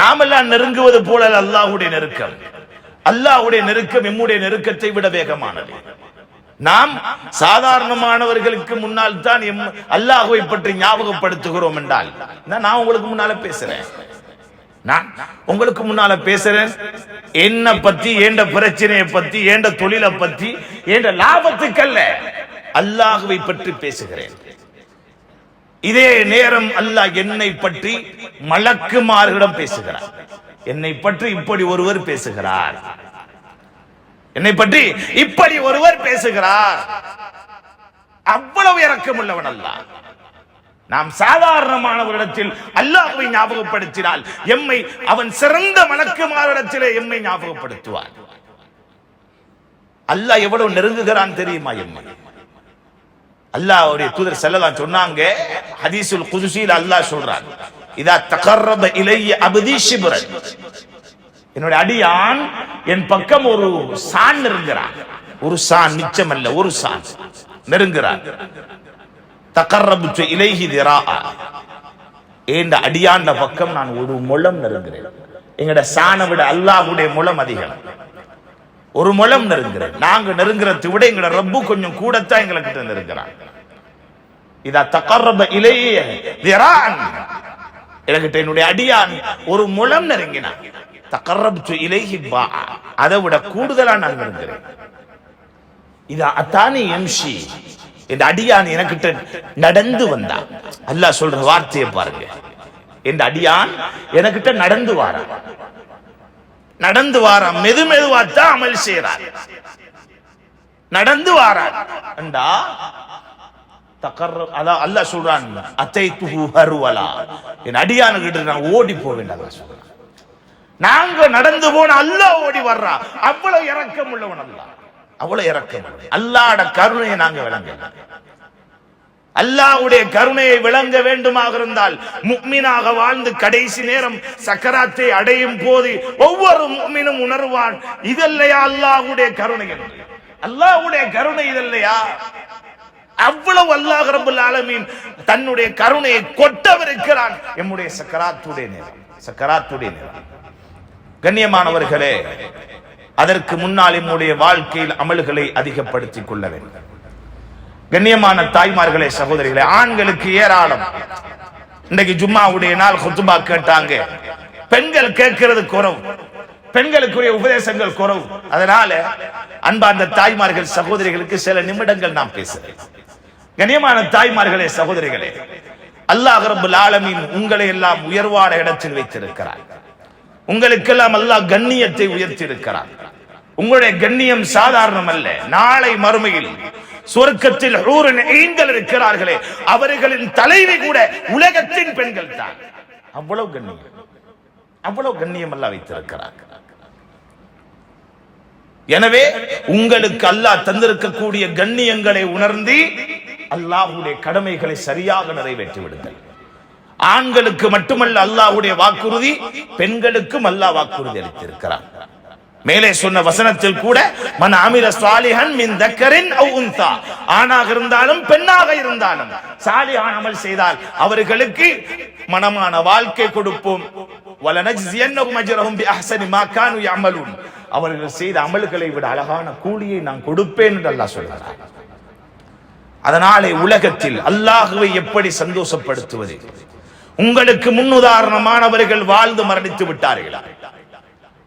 [SPEAKER 1] நாமெல்லாம் நெருங்குவது போல அல்லாஹ்வுடைய நெருக்கம், அல்லாஹ்வுடைய நெருக்கம் எம்முடைய நெருக்கத்தை விட வேகமானது. நாம் சாதாரணமானவர்களுக்கு முன்னால் தான் அல்லாஹ்வை பற்றி ஞாபகப்படுத்துகிறோம் என்றால், நான் உங்களுக்கு முன்னால பேசுறேன், நான் உங்களுக்கு முன்னால பேசுறேன் என்ன பத்தி, ஏண்ட பிரச்சனையை பத்தி, ஏண்ட தொழிலை பத்தி, ஏண்ட லாபத்துக்கல்ல, அல்லாஹ்வை பற்றி பேசுகிறேன். இதே நேரம் அல்லாஹ் என்னை பற்றி மலக்குமார்களிடம் பேசுகிறார். என்னை பற்றி இப்படி ஒருவர் பேசுகிறார், என்னை பற்றி இப்படி ஒருவர் பேசுகிறார். அவ்வளவு இரக்கம் உள்ளவன் அல்லாஹ். நாம் சாதாரணமானவரிடத்தில் அல்லாஹ்வை ஞாபகப்படுத்தினால் எம்மை அவன் சிறந்த மலக்குமாரிடத்திலே எம்மை ஞாபகப்படுத்துவார். அல்லாஹ் எவ்வளவு நெருங்குகிறான் தெரியுமா எம்மை? அல்லாஹ்வுடைய தூதர் ஸல்லல்லாஹு சொன்னாங்க, ஹதீஸுல் குதுஸில அல்லாஹ் சொல்றார், இதா தகர்ரப இலைய அப்தி ஷிப்ரன், என்னுடைய அடியான் என் பக்கம் ஒரு சான் நெருங்குறான். ஒரு சான், நிச்சயம் அல்ல, ஒரு சான் நெருங்குறான். தகர்ரபு இலைஹி திராஅ, இந்த அடியான் பக்கம் நான் ஒரு முழம் நெருங்குறேன். எங்கட சானை விட அல்லாஹ்வுடைய முழம் அதிகம். ஒரு முழம் நெருங்குறேன். நாங்க நெருங்குறதை விட எங்கட ரப்பு கொஞ்சம் கூடத்தான் எங்களை கிட்ட நெருங்குறான். இதா தகர்ரப இலைஹி திராஅன், என்கிட்ட என்னுடைய அடியான் ஒரு முழம் நெருங்கினான். தகர்ரப்து இலைஹி பாஅ, அதை விட கூடுதலா நான் நெருங்குறேன். இதா அத்தானி யம்ஷி, இந்த அடியான் எனக்கிட்ட நடந்து வந்தான். அல்லாஹ் சொல்ற வார்த்தையை பாருங்க, இந்த அடியான் எனக்கிட்ட நடந்து வாரான். நடந்து வாரான், மெதுவாத்தான் அமல் செய்யறான். நடந்து வாரான் என்றா தகர்ரப், அதான் அல்லாஹ் சொல்றான், அத்தைத்துஹு ஹர்வலா, என் அடியானுக்கிட்ட நான் ஓடி போவேன். அல்லாஹ் சொல்றான், நாங்க நடந்து போன அல்லாஹ் ஓடி வர்றா. அவ்வளவு இரக்கம் உள்ளவன் அல்லாஹ், அவ்வளவு இரக்கம். அல்லாஹ்வுடைய கருணையை நாங்க விளங்க, அல்லாஹ்வுடைய கருணையை விளங்க வேண்டுமாக இருந்தால் முஃமினாக வாழ்ந்து கடைசி நேரம் சக்கராத்தை அடையும் போது ஒவ்வொரு முஃமினும் உணர்வான், இதல்லையா அல்லாஹ்வுடைய கருணை என்று. அல்லாஹ்வுடைய கருணை இதல்லையா? அவ்வளவு அல்லாஹ் ரப்பல் ஆலமீன் தன்னுடைய கருணையை கொட்டவிருக்கிறான் எம்முடைய சக்கராத்துடைய நேரம், சக்கராத்துடைய நேரம். கண்ணியமானவர்களே, அதற்கு முன்னால் நம்முடைய வாழ்க்கையில் அமல்களை அதிகப்படுத்திக் கொள்ள வேண்டும். கண்ணியமான தாய்மார்களே, சகோதரிகளே, ஆண்களுக்கு ஏராளம். இன்னைக்கு ஜும்மாவுடைய நாள் குத்துபா கேட்டாங்க. பெண்கள் கேட்கிறது குறவு, பெண்களுக்குரிய உபதேசங்கள் குறவு. அதனால அன்பார்ந்த தாய்மார்கள் சகோதரிகளுக்கு சில நிமிடங்கள் நாம் பேசுகிறேன். கண்ணியமான தாய்மார்களே, சகோதரிகளே, அல்லாஹ் ரப்பல் ஆலமீன் உங்களை எல்லாம் உயர்வான இடத்தில் வைத்திருக்கிறார். உங்களுக்கெல்லாம் அல்லாஹ் கண்ணியத்தை உயர்த்தி இருக்கிறார். உங்களுடைய கண்ணியம் சாதாரணம் அல்ல. நாளை மறுமையில் சொர்க்கத்தில் ஹூருன் ஈன்கள் இருக்கிறார்களே, அவர்களின் தலைவி கூட உலகத்தின் பெண்கள் தான். அவ்வளவு கண்ணியம் அல்லாஹ் வைத்திருக்கிறார். எனவே உங்களுக்கு அல்லாஹ் தந்திருக்கக்கூடிய கண்ணியங்களை உணர்ந்து அல்லாஹ்வுடைய கடமைகளை சரியாக நிறைவேற்றி விடுங்கள். ஆண்களுக்கு மட்டுமல்ல அல்லாஹ்வுடைய வாக்குறுதி, பெண்களுக்கும் அல்லாஹ் வாக்குறுதி அளித்திருக்கிறார். மேலே சொன்ன வசனத்தில் கூட மன் அமில சாலிஹன் மின் தக்கரின் அவ் உன்சா, ஆணாக இருந்தாலும் பெண்ணாக இருந்தாலும் சாலிஹான அமல் செய்தால் அவர்களுக்கு மனமான வாழ்க்கை கொடுப்போம். வலனஜ்ஸியன்னஹும் அஜ்ரஹும் பிஅஹ்ஸனி மா கானூ யஅமலூன், அவர்கள் செய்த அமல்களை விட அழகான கூலியை நான் கொடுப்பேன் என்று அல்லாஹ் சொல்கிறார். அதனாலே உலகத்தில் அல்லாஹ்வை எப்படி சந்தோஷப்படுத்துவது? உங்களுக்கு முன்னுதாரணமானவர்கள் வாழ்ந்து மரணித்து விட்டார்கள்.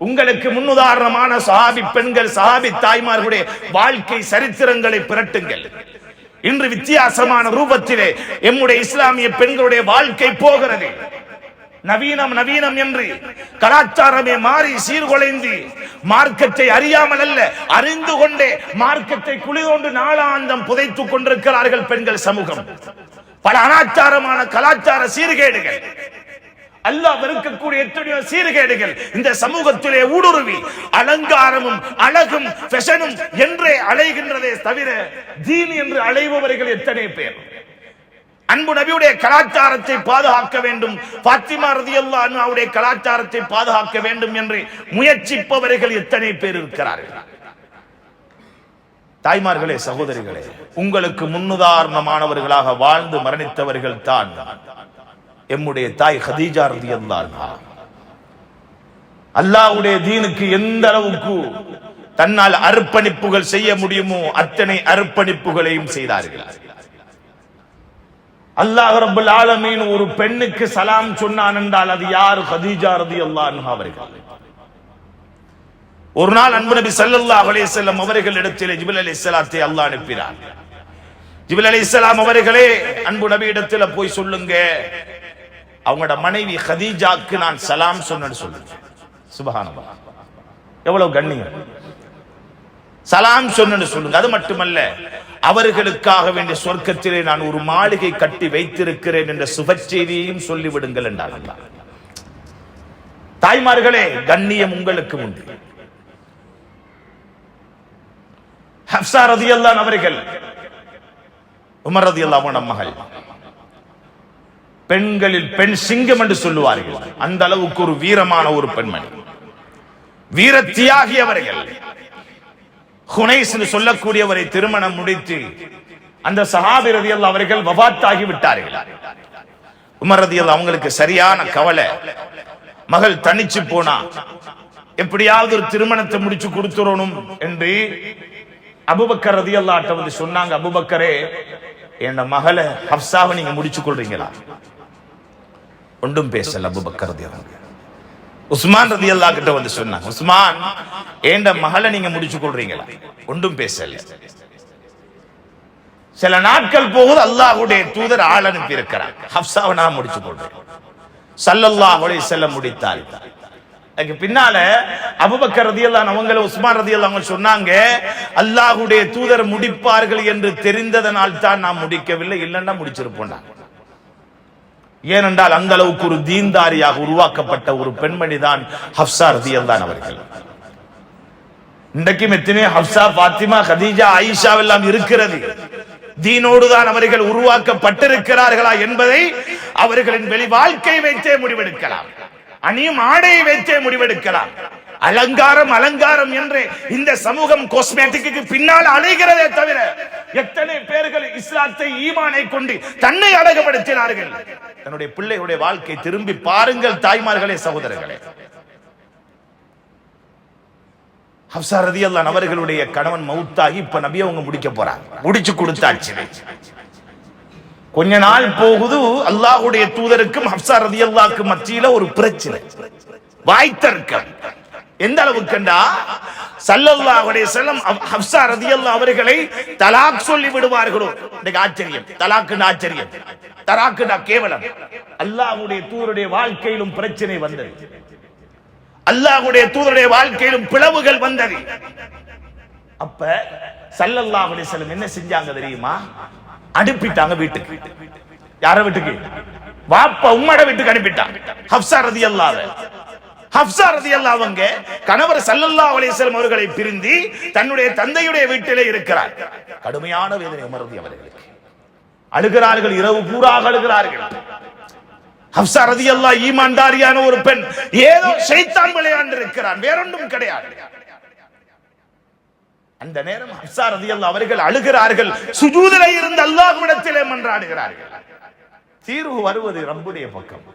[SPEAKER 1] உங்களுக்கு முன்னுதாரணமான சஹாபி பெண்கள், சஹாபி தாய்மார்களுடைய வாழ்க்கை சரித்திரங்களை பிரட்டுங்கள். இன்று வித்தியாசமான ரூபத்திலே எம்முடைய இஸ்லாமிய பெண்களுடைய வாழ்க்கை போகிறது. நவீனம் நவீனம் என்று கலாச்சாரமே மாறி சீர்குலைந்து மார்க்கத்தை அறியாமல் அல்ல, அறிந்து கொண்டே மார்க்கத்தை குளிதோண்டு நாளாந்தம் புதைத்துக் கொண்டிருக்கிறார்கள் பெண்கள் சமூகம். பல அனாச்சாரமான கலாச்சார சீர்கேடுகள், அல்லாஹ் வெறுக்கக்கூடிய எத்தனையோ சீர்கேடுகள் இந்த சமூகத்திலே ஊடுருவி அலங்காரமும் அழகும் ஃபேஷனும் என்றே அலைகின்றதே தவிர தீன் என்று அலைபவர்கள் எத்தனை பேர்? அன்பு நபியுடைய கலாச்சாரத்தை பாதுகாக்க வேண்டும், பாத்திமா ரலியல்லாஹு அன்ஹாவுடைய கலாச்சாரத்தை பாதுகாக்க வேண்டும் என்று முயற்சிப்பவர்கள் எத்தனை பேர் இருக்கிறார்கள்? தாய்மார்களே, சகோதரிகளே, உங்களுக்கு முன்னுதாரணமானவர்களாக வாழ்ந்து மரணித்தவர்கள் தான் எம்முடைய தாய் ஹதீஜா ரலியல்லாஹு அன்ஹா. அல்லாஹ்வுடைய தீனுக்கு எந்த அளவுக்கு தன்னால் அர்ப்பணிப்புகள் செய்ய முடியுமோ அத்தனை அர்ப்பணிப்புகளையும் செய்தார்கள். அல்லாஹ் ரப்பல் ஆலமீன் ஒரு பெண்ணுக்கு சலாம் சொன்னான் என்றால் அது யார்? ஹதீஜா ரலியல்லாஹு அன்ஹா அவர்கள். ஒரு நாள் அன்பு நபி ஸல்லல்லாஹு அலைஹி வஸல்லம் அவர்கள் இடத்திலே ஜிப்ரீல் அலைஹிஸ்ஸலாத்தை அல்லாஹ் அனுப்பினார். ஜிப்ரீல் அலைஹிஸ்ஸலாம் அவர்களே, அன்பு நபி இடத்துல போய் சொல்லுங்க, அவங்களோட மனைவி ஹதீஜாக்கு நான் சலாம் சொன்னேன்னு சொல்லுங்க. சுப்ஹானல்லாஹ், எவ்வளவு கண்ணியம்! சலாம் சொன்னு சொல்லுங்க. அது மட்டுமல்ல, அவர்களுக்காக வேண்டிய சொர்க்கத்திலே நான் ஒரு மாளிகை கட்டி வைத்திருக்கிறேன் என்ற சுப செய்தியையும் சொல்லிவிடுங்கள் என்றார். தாய்மார்களே, கண்ணியம் உங்களுக்கு உண்டு. ஹப்ஸா ரலியல்லாஹு அன்ஹா அவர்கள் உமர் ரலியல்லாஹு அன்ஹு மகள், பெண்களில் பெண் சிங்கம் என்று சொல்லுவார்கள். அந்த அளவுக்கு ஒரு வீரமான ஒரு பெண்மணி, வீர தியாகி அவர்கள். ஹுனைஸ் சொல்லக்கூடியவரை திருமணம் முடித்து அந்த சஹாபி ரலியல்லாஹு அவர்கள் வஃபாத்தாகி விட்டார்கள். உமர் ரலியல்லாஹு அவங்களுக்கு சரியான கவலை. மகள் தனிச்சு போனா எப்படியாவது ஒரு திருமணத்தை முடிச்சு கொடுத்துறணும் என்று அபூபக்கர் ரலியல்லாஹு அன்ஹு வந்து சொன்னாங்க. அபூபக்கரே, என் மகளை ஹப்ஸாவை நீங்க முடிச்சு கொள்றீங்களா? ஒன்றும் பேசல அபூபக்கர் ரலியல்லாஹு அன்ஹு. உஸ்மான் ரலியல்லாஹு கிட்ட வந்து சொன்னாங்க, உஸ்மான், என் மகளை நீங்க முடிச்சு கொள்றீங்களா? ஒன்றும் பேசல. சில நாட்கள் போகுது, அல்லாஹ்வுடைய தூதர் ஆள் அனுப்பி இருக்கிறார், ஹப்ஸாவை நான் முடிச்சு கொள்றேன். ஸல்லல்லாஹு அலைஹி வஸல்லம் முடித்தார். அதுக்கு பின்னால அபூபக்கர் ரலியல்லாஹு அன்ஹு அவங்கள உஸ்மான் ரலியல்லாஹு அன்ஹு சொன்னாங்க, அல்லாஹ்வுடைய தூதர் முடிப்பார்கள் என்று தெரிந்ததனால் தான் நான் முடிக்கவில்லை, இல்லைன்னா முடிச்சிருப்போம். ஏனென்றால் அந்த அளவுக்கு ஒரு தீன்தாரியாக உருவாக்கப்பட்ட ஒரு பெண்மணி தான் ஹப்ஸா ரலியல்லாஹு அவர்கள். இன்றைக்கும் எத்தனை ஹப்ஸா, பாத்திமா, கதீஜா, ஆயிஷா எல்லாம் இருக்கிறது. தீனோடு தான் அவர்கள் உருவாக்கப்பட்டிருக்கிறார்களா என்பதை அவர்களின் வெளி வாழ்க்கை வைத்தே முடிவெடுக்கலாம், அணியும் ஆடையை வைத்தே முடிவெடுக்கலாம். அலங்காரம் அலங்காரம் என்று இந்த சமூகம் காஸ்மெட்டிக்கு பின்னால் அலைகிறதே தவிர எத்தனை பேர்கள் இஸ்லாத்தை ஈமானை கொண்டு தன்னை அழகுபடுத்தினார்கள். தன்னுடைய பிள்ளைகளுடைய வாழ்க்கை திரும்பி பாருங்கள் தாய்மார்களே, சகோதரர்களே. ஹப்ஸா ரலியல்லாஹு அன்ஹா அவர்களுடைய கணவன் மௌத்தாகி இப்ப நபி அவங்க முடிக்க போறாங்க, முடிச்சு கொடுத்தாச்சு. கொஞ்ச நாள் போகுது, அல்லாஹ்வுடைய தூதருக்கும் ஹப்ஸா ரலியல்லாஹுக்கு மத்தியில ஒரு பிரச்சனை, வாய்த்தர்க்கம். எந்த அளவுக்குண்டா ஸல்லல்லாஹு அலைஹி வஸல்லம் ஹப்ஸா ரலியல்லாஹு அவர்களை தலாக் சொல்லி விடுவார்களோ. இன்னைக்கு ஆச்சரியம், தலாக்குன்னு ஆச்சரியம், தலாக்குன்னா கேவலம். அல்லாஹ்வுடைய தூதருடைய வாழ்க்கையிலும் பிரச்சனை வந்தது, அல்லாஹ்வுடைய தூதருடைய வாழ்க்கையிலும் பிளவுகள் வந்தது. அப்ப ஸல்லல்லாஹு அலைஹி வஸல்லம் என்ன செஞ்சாங்க தெரியுமா? அனுப்பிட்டாங்க வீட்டுக்கு. யார வீட்டுக்கு? வாப்பா உம்மட வீட்டுக்கு அனுப்பிட்டாங்க. ஹப்ஸா ரலியல்லாஹு ஹப்ஸா ரலியல்லாஹு அவங்க கணவர் ஸல்லல்லாஹு அலைஹி வஸல்லம் அவர்களை பிரிந்து தன்னுடைய தந்தையுடைய வீட்டிலே இருக்கிறார். கடுமையான வேதனை உமரது அவர்களுக்கு. அழுகிறார்கள், இரவு பூராக அழுகிறார்கள். ஹப்ஸா ரலியல்லாஹு ஈமான்தாரியான ஒரு பெண், ஏதோ ஷைத்தான் விளையாண்டு இருக்கிறான், வேறொன்றும் கிடையாது. அந்த நேரம் ஹப்ஸா ரலியல்லாஹு அவர்கள் அழுகிறார்கள், சுஜூதிலே இருந்து அல்லாஹ்விடத்திலே மன்றாடுகிறார்கள். தீர்வு வருவது ரப்புடைய பக்கம்.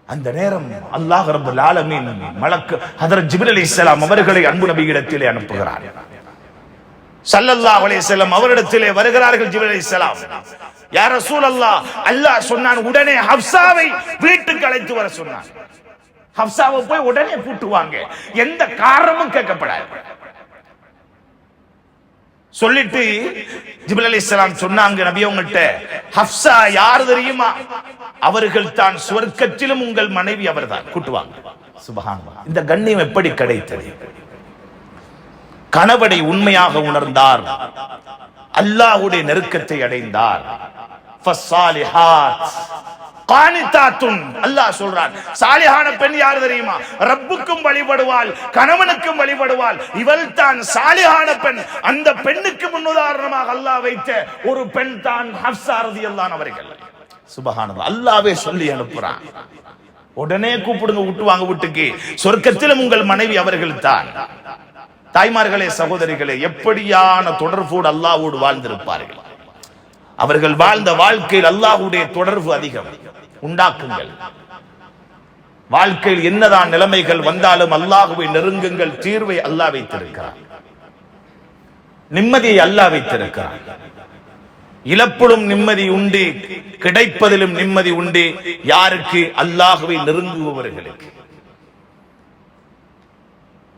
[SPEAKER 1] அந்த நேரம் அல்லாஹ் ரப்பல் ஆலமீன் மலக்கு ஹஜ்ரத் ஜிப்ரீல் அலைஹிஸ்ஸலாம் அவர்களை அன்பு நபியிடத்திலே அனுப்புகிறார். ஸல்லல்லாஹு அலைஹி வஸல்லம் அவரிடத்திலே வருகிறார்கள் ஜிப்ரீல் அலைஹிஸ்ஸலாம். யா ரசூலல்லாஹ், அல்லாஹ் சொன்னான் உடனே ஹப்ஸாவை வீட்டுக்கு அழைத்து வர சொன்னான். ஹப்ஸாவை போய் உடனே கூட்டுவாங்க, எந்த காரணமும் கேட்கப்படாது. சொல்லிட்டு ஜிப்ரீல் அலைஹிஸ்ஸலாம் சொன்னாங்க, நபி உங்கள்கிட்ட ஹப்ஸா யார் தெரியுமா? அவர்கள் தான் சுவர்க்கத்திலும் உங்கள் மனைவி அவர்தான், கூட்டுவாங்க. சுப்ஹானல்லாஹ், இந்த கண்ணியம் எப்படி கிடைத்தது? கணவனை உண்மையாக உணர்ந்தார், அல்லாஹ்வுடைய நெருக்கத்தை அடைந்தார். ஃபஸ்ஸாலிஹாத் கானிதாத்துன், அல்லாஹ் சொல்றான், சாலிஹான பெண் யார் தெரியுமா? ரப்புக்கும் வழிபடுவாள், கணவனுக்கும் வழிபடுவாள், இவள் தான் சாலிஹான பெண். அந்த பெண்ணுக்கு முன்னுதாரணமாக அல்லாஹ் வைத்த ஒரு பெண் தான் ஹப்ஸா ரலியல்லாஹு அவர்கள். சுப்ஹானல்லாஹ், அல்லாஹ்வே சொல்லி அனுப்புறான். உடனே கூப்பிடுங்க, விட்டுவாங்க வீட்டுக்கு, சொர்க்கத்திலும் உங்கள் மனைவி அவர்கள் தான். தாய்மார்களே, சகோதரிகளே, எப்படியான தொடர்போடு அல்லாஹ்வோடு வாழ்ந்திருப்பார்கள். அவர்கள் வாழ்ந்த வாழ்க்கையில் அல்லாஹ்வுடைய தொடர்பு அதிகம். உண்டாக்குங்கள். வாழ்க்கையில் என்னதான் நிலைமைகள் வந்தாலும் அல்லாஹ்வை நெருங்குங்கள். தீர்வை அல்லாஹ் வைத்திருக்கிறார், நிம்மதியை அல்லாஹ் வைத்திருக்கிறார். இழப்பிலும் நிம்மதி உண்டு, கிடைப்பதிலும் நிம்மதி உண்டு. யாருக்கு? அல்லாஹ்வை நெருங்குபவர்களுக்கு.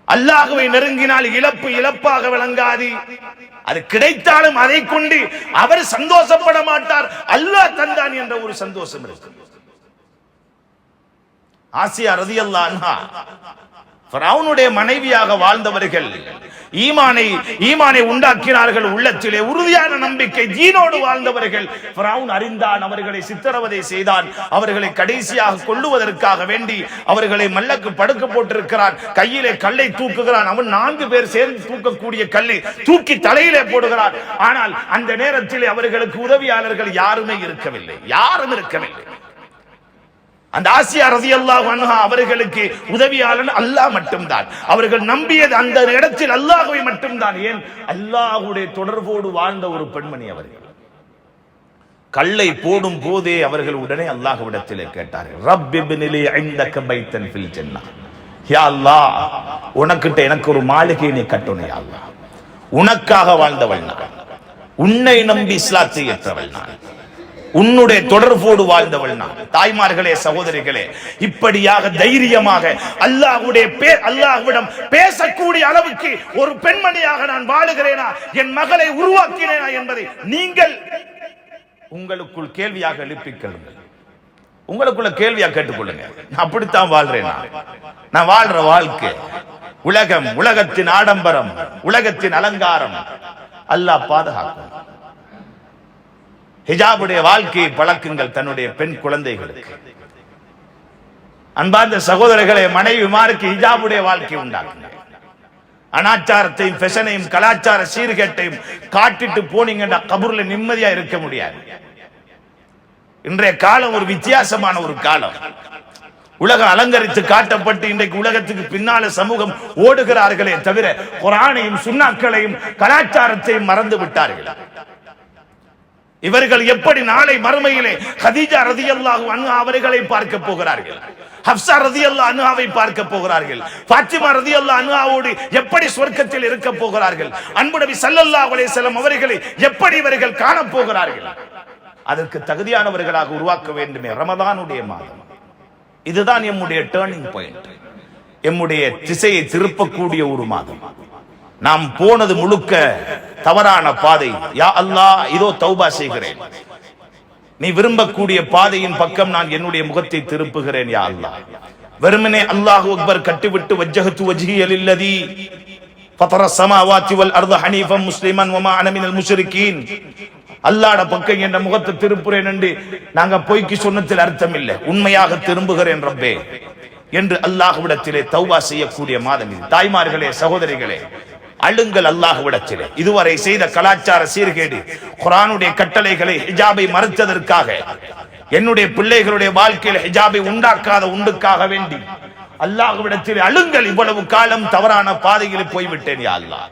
[SPEAKER 1] அல்லாஹ்வை நெருங்கினால் இழப்பு இழப்பாக விளங்காது. அது கிடைத்தாலும் அதை கொண்டு அவர் சந்தோஷப்பட மாட்டார், அல்லாஹ் தந்தான் என்ற ஒரு சந்தோஷம் இருக்கு. ஆசியா ரலியல்லாஹு அன்ஹா ஃபிரௌனுடைய மனைவியாக வாழ்ந்தவர்கள், ஈமானை உண்டாக்கினார்கள். உள்ளத்திலே உறுதியான நம்பிக்கை, தீனோடு வாழ்ந்தவர்கள். ஃபிரௌன் அறிந்தான், அவர்களை சித்திரவதை செய்தான். அவர்களை கடைசியாக கொல்லுவதற்காக வேண்டி அவர்களை மல்லக்கு படுக்க போட்டிருக்கிறான். கையிலே கல்லை தூக்குகிறான். அவன் 4 பேர் சேர்ந்து தூக்கக்கூடிய கல்லை தூக்கி தலையிலே போடுகிறான். ஆனால் அந்த நேரத்தில் அவர்களுக்கு உதவியாளர்கள் யாருமே இருக்கவில்லை, யாரும் இருக்கவில்லை. அந்த ஆசியா ரலியல்லாஹு அன்ஹா அவர்களுக்கு உதவியாளன் அல்லாஹ் மட்டும்தான். அவர்கள் நம்பியது அந்த இடத்தில் அல்லாஹ்வை மட்டும்தான். ஏன்? அல்லாஹ்வுடைய தொடர்போடு வாழ்ந்த ஒரு பெண்மணி அவர்கள். கல்லை போடும் போதே அவர்கள் உடனே அல்லாஹ்விடத்திலே கேட்டார்கள், ரப்பிப்னிலி இந்தக பைத்தன் ஃபில் ஜன்னah, யா அல்லாஹ், உனக்கிட்ட எனக்கு ஒரு மாளிகை நீ கட்டணும் யா அல்லாஹ். உனக்காக வாழ்ந்தவள் நான், உன்னை நம்பி இஸ்லாத்தை ஏற்றவள் நான், உன்னுடைய தொடர்போடு வாழ்ந்தவள் நான். தாய்மார்களே, சகோதரிகளே, இப்படியாக தைரியமாக அல்லாஹ்விடம் பேசக்கூடிய அளவுக்கு ஒரு பெண்மணியாக நான் வாழுகிறேனா, என் மகளை உருவாக்கினேனா என்பதை நீங்கள் உங்களுக்குள் கேள்வியாக எழுப்பிக் கொள்ளுங்கள். உங்களுக்குள்ள கேள்வியா கேட்டுக்கொள்ளுங்க. நான் அப்படித்தான் வாழ்றேன். நான் வாழ்ற வாழ்க்கை உலகம், உலகத்தின் ஆடம்பரம், உலகத்தின் அலங்காரம், அல்லாஹ் பாதுகாக்கும். ஹிஜாபுடைய வாழ்க்கையை பழக்குங்கள் தன்னுடைய பெண் குழந்தைகளுக்கு. அன்பார்ந்த சகோதரர்களை, மனைவிமாருக்கு ஹிஜாபுடைய வாழ்க்கை உண்டாக்குங்க. அனாச்சாரத்தையும் ஃபேஷனையும் கலாச்சார சீர்கேட்டையும் காட்டிட்டு போனீங்கன்னா கபூர்ல நிம்மதியா இருக்க முடியாது. இன்றைய காலம் ஒரு வித்தியாசமான ஒரு காலம். உலகம் அலங்கரித்து காட்டப்பட்டு இன்றைக்கு உலகத்துக்கு பின்னால சமூகம் ஓடுகிறார்களே தவிர குர்ஆனையும் சுன்னாக்களையும் கலாச்சாரத்தையும் மறந்து விட்டார்கள். இவர்கள் எப்படி நாளை மறுமையிலே கதீஜா ரலியல்லாஹு அன்ஹா அவர்களை பார்க்க போகிறார்கள், ஹப்ஸா ரலியல்லாஹு அன்ஹாவை பார்க்க போகிறார்கள், ஃபாத்திமா ரலியல்லாஹு அன்ஹாவோடு எப்படி சொர்க்கத்தில் இருக்க போகிறார்கள், அன்பு நபி ஸல்லல்லாஹு அலைஹி வஸல்லம் அவர்களை எப்படி இவர்கள் காண போகிறார்கள். அதற்கு தகுதியானவர்களாக உருவாக்க வேண்டுமே. ரமதானுடைய மாதம், இதுதான் எம்முடைய டேர்னிங் பாயிண்ட், எம்முடைய திசையை திருப்பக்கூடிய ஒரு மாதம். நாம் போனது முழுக்க தவறான பாதை. யா அல்லாஹ், இதோ தௌபா செய்கிறேன், நீ விரும்பக்கூடிய பாதையின் பக்கம் நான் என்னுடைய முகத்தை திருப்புகிறேன். யா அல்லாஹ், வெறுமனே அல்லாஹு அக்பர் கட்டிவிட்டு வஜ்ஜஹது வஜ்ஹிய லில்லதி ஃபதர ஸமாவாதி வல் அர்த ஹனீஃபன் முஸ்லிமன் வமா அன மினல் முஷ்ரிகீன், அல்லாஹ்ட பக்கம் என்ற முகத்தை திருப்புறேன் என்று நாங்க பொய்க்கு சொன்னதில் அர்த்தம் இல்லை. உண்மையாக திரும்புகிறேன் ரப்பே என்று அல்லாஹ்விடத்திலே தௌபா செய்யக்கூடிய மாதம் இது. தாய்மார்களே, சகோதரிகளே, அழுங்கள் அல்லாஹ்விடத்திலே. இதுவரை செய்த கலாச்சார சீர்கேடு, குர்ஆனுடைய கட்டளைகளை, ஹிஜாபை மறுத்ததற்காக, என்னுடைய பிள்ளைகளுடைய வாழ்க்கையில் ஹிஜாபை உண்டாக்காத உண்டுக்காக வேண்டி அல்லாஹ்விடத்திலே அழுங்கள். இவ்வளவு காலம் தவறான பாதையில் போய்விட்டேன் யா அல்லாஹ்,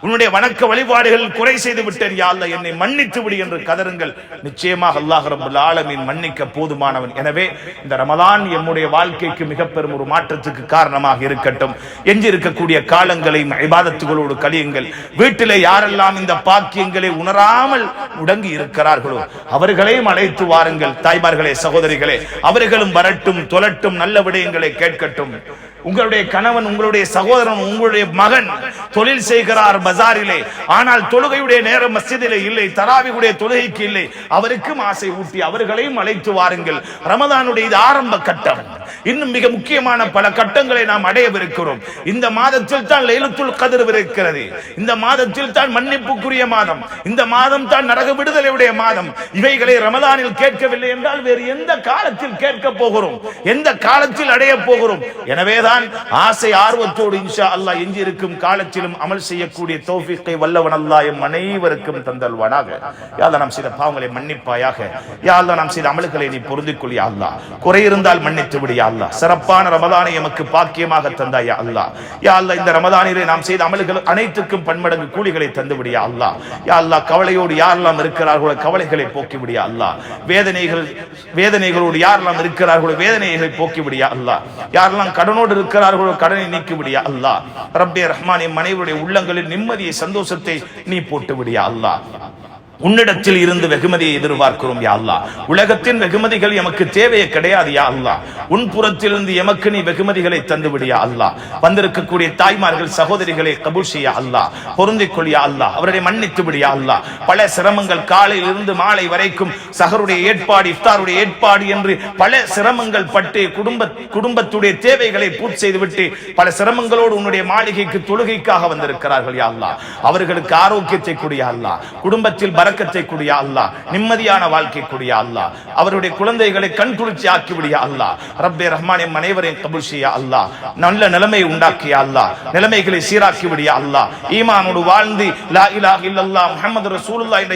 [SPEAKER 1] உன்னுடைய வணக்க வழிபாடுகள் குறை செய்து விட்டேன் யா அல்லாஹ், என்னை மன்னித்து விடு என்று கதறுங்கள். நிச்சயமாக அல்லாஹ் ரப்பல் ஆலமீன் மன்னிக்க போதுமானவன். எனவே இந்த ரமலான் நம்முடைய வாழ்க்கைக்கு மிக பெரும் ஒரு மாற்றத்துக்கு காரணமாக இருக்கட்டும். எஞ்சி இருக்கக்கூடிய காலங்களை இபாதத்துகளோடு கழியுங்கள். வீட்டிலே யாரெல்லாம் இந்த பாக்கியங்களை உணராமல் முடங்கி இருக்கிறார்களோ அவர்களையும் அழைத்து வாருங்கள். தாய்மார்களே, சகோதரிகளே, அவர்களும் வரட்டும், தொழட்டும், நல்ல விடயங்களை கேட்கட்டும். உங்களுடைய கணவன், உங்களுடைய சகோதரன், உங்களுடைய மகன் தொழில் செய்கிறார் பஜாரிலே, ஆனால் தொழுகையுடைய நேரம் மஸ்ஜிதிலே இல்லை, தராவியுடைய தொழுகைக்கு இல்லை, அவருக்கும் ஆசை ஊட்டி அவர்களையும் அழைத்து வாருங்கள். ரமதானுடைய இது ஆரம்ப கட்டம். இன்னும் மிக முக்கியமான பல கட்டங்களை நாம் அடையவிருக்கிறோம். இந்த மாதத்தில் தான் லைலத்துல் கத்ர் இருக்கிறது. இந்த மாதத்தில் தான் மன்னிப்புக்குரிய மாதம். இந்த மாதம் தான் நரக விடுதலையுடைய மாதம். இவைகளை ரமதானில் கேட்கவில்லை என்றால் வேறு எந்த காலத்தில் கேட்க போகிறோம், எந்த காலத்தில் அடைய போகிறோம்? எனவேதான் ஆசை ஆர்வத்தோடு இன்ஷா அல்லாஹ் எஞ்சி இருக்கும் காலத்திலும் அமல் செய்யக்கூடிய தௌஃபீக்கை வல்லவன் அல்லாஹ் எம் அனைவருக்கும் தந்தல்வானாக. யா அல்லாஹ், நாம் செய்த பாவங்களை மன்னிப்பாயாக. யா அல்லாஹ், நாம் செய்த அமல்களை நீ பொருந்திக் கொள். யா அல்லாஹ், குறை இருந்தால் மன்னித்து விடு. யா அல்லாஹ், சிறப்பான ரமதானை எமக்கு பாக்கியமாக தந்தாய். யா அல்லாஹ், யா அல்லாஹ், இந்த ரமதானிலே நாம் செய்த அமல்கள் அனைத்துக்கும் பன்மடங்கு கூலிகளை தந்து விடு. யா அல்லாஹ், யா அல்லாஹ், கவலையோடு யாரெல்லாம் இருக்கிறார்களோ கவலைகளை போக்கி விடு. யா அல்லாஹ், வேதனைகளோடு யாரெல்லாம் இருக்கிறார்களோ வேதனைகளை போக்கி விடு. யா அல்லாஹ், யாரெல்லாம் கடனோடு இருக்கிறார்களோ கடனை நீக்கி விடியா அல்லாஹ். ரப்பே ரஹ்மானே, மனைவியுடைய உள்ளங்களில் நிம்மதியை, சந்தோஷத்தை நீ போட்டு விடியா அல்லாஹ். உன்னிடத்தில் இருந்து வெகுமதியை எதிர்பார்க்கிறோம் யா அல்லாஹ். உலகத்தின் வெகுமதிகள் எமக்கு தேவையே கிடையாது யா அல்லாஹ். உன் புறத்திலிருந்து எமக்கு நீ வெகுமதிகளை தந்து விடியா அல்லாஹ். வந்திருக்கக்கூடிய தாய்மார்கள், சகோதரிகளை கபூல் செய்ய அல்லாஹ், பொருந்திக் கொள் யா அல்லாஹ். அவருடைய மன்னித்து விடியா அல்லாஹ். பல சிரமங்கள், காலையில் இருந்து மாலை வரைக்கும் சஹருடைய ஏற்பாடு, இஃப்தாருடைய ஏற்பாடு என்று பல சிரமங்கள் பட்டு குடும்பத்துடைய தேவைகளை பூர்த்தி செய்துவிட்டு பல சிரமங்களோடு உன்னுடைய மாளிகைக்கு தொழுகைக்காக வந்திருக்கிறார்கள் யா அல்லாஹ். அவர்களுக்கு ஆரோக்கியத்தை கொடு யா அல்லாஹ். குடும்பத்தில் பரக்கத்தை கொடு யா அல்லாஹ். நிம்மதியான வாழ்க்கை கொடு யா அல்லாஹ். அவருடைய குழந்தைகளை கண் குளிர்ச்சி ஆக்கி விடு யா அல்லாஹ். ரப்பே ரஹ்மானே, அனைவரையும் கபூல் செய்ய அல்லாஹ். நல்ல நிலைமை உண்டாக்கி யா அல்லாஹ். நிலைமைகளை சீராக்கி விடு யா அல்லாஹ். ஈமானோடு வாழ்ந்து லா இலாஹ இல்லல்லாஹ் முஹம்மது ரசூலுல்லாஹ் என்ற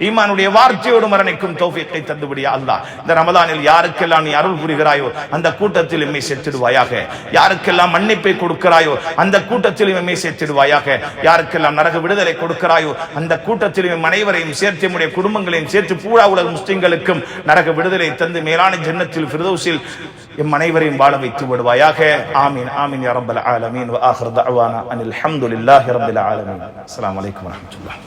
[SPEAKER 1] ஈமானுடைய வார்த்தையோடு மரணிக்கும் தௌஃபீக்கை தந்து விடு யா அல்லாஹ். இந்த ரமலானில் யாருக்கெல்லாம் நீ அருள் புரிகிறாயோ அந்த கூட்டத்தில் எம்மை சேர்த்திடுவாயாக. யாருக்கெல்லாம் மன்னிப்பை கொடுக்கிறாயோ அந்த கூட்டத்தில் எம்மை சேர்த்திடுவாயாக. யாருக்கெல்லாம் நரக விடுதலை கொடுக்கிறாயோ அந்த கூட்டத்தில் அனைவரையும் சேர்த்து, நம்முடைய குடும்பங்களையும் சேர்த்து, பூரா உலக முஸ்லிம்களுக்கும் நரக விடுதலை தந்து மேலான ஜன்னத்தில் ஃபிர்தௌஸில் எம் அனைவரையும் வாழ வைத்து விடுவாயாக. ஆமீன் ஆமீன் யா ரப்பல் ஆலமீன். வ ஆகிரு தஅவானா அனில் ஹம்துலில்லாஹி ரப்பில் ஆலமீன். அஸ்ஸலாமு அலைக்கும் வ ரஹ்மத்துல்லாஹ்.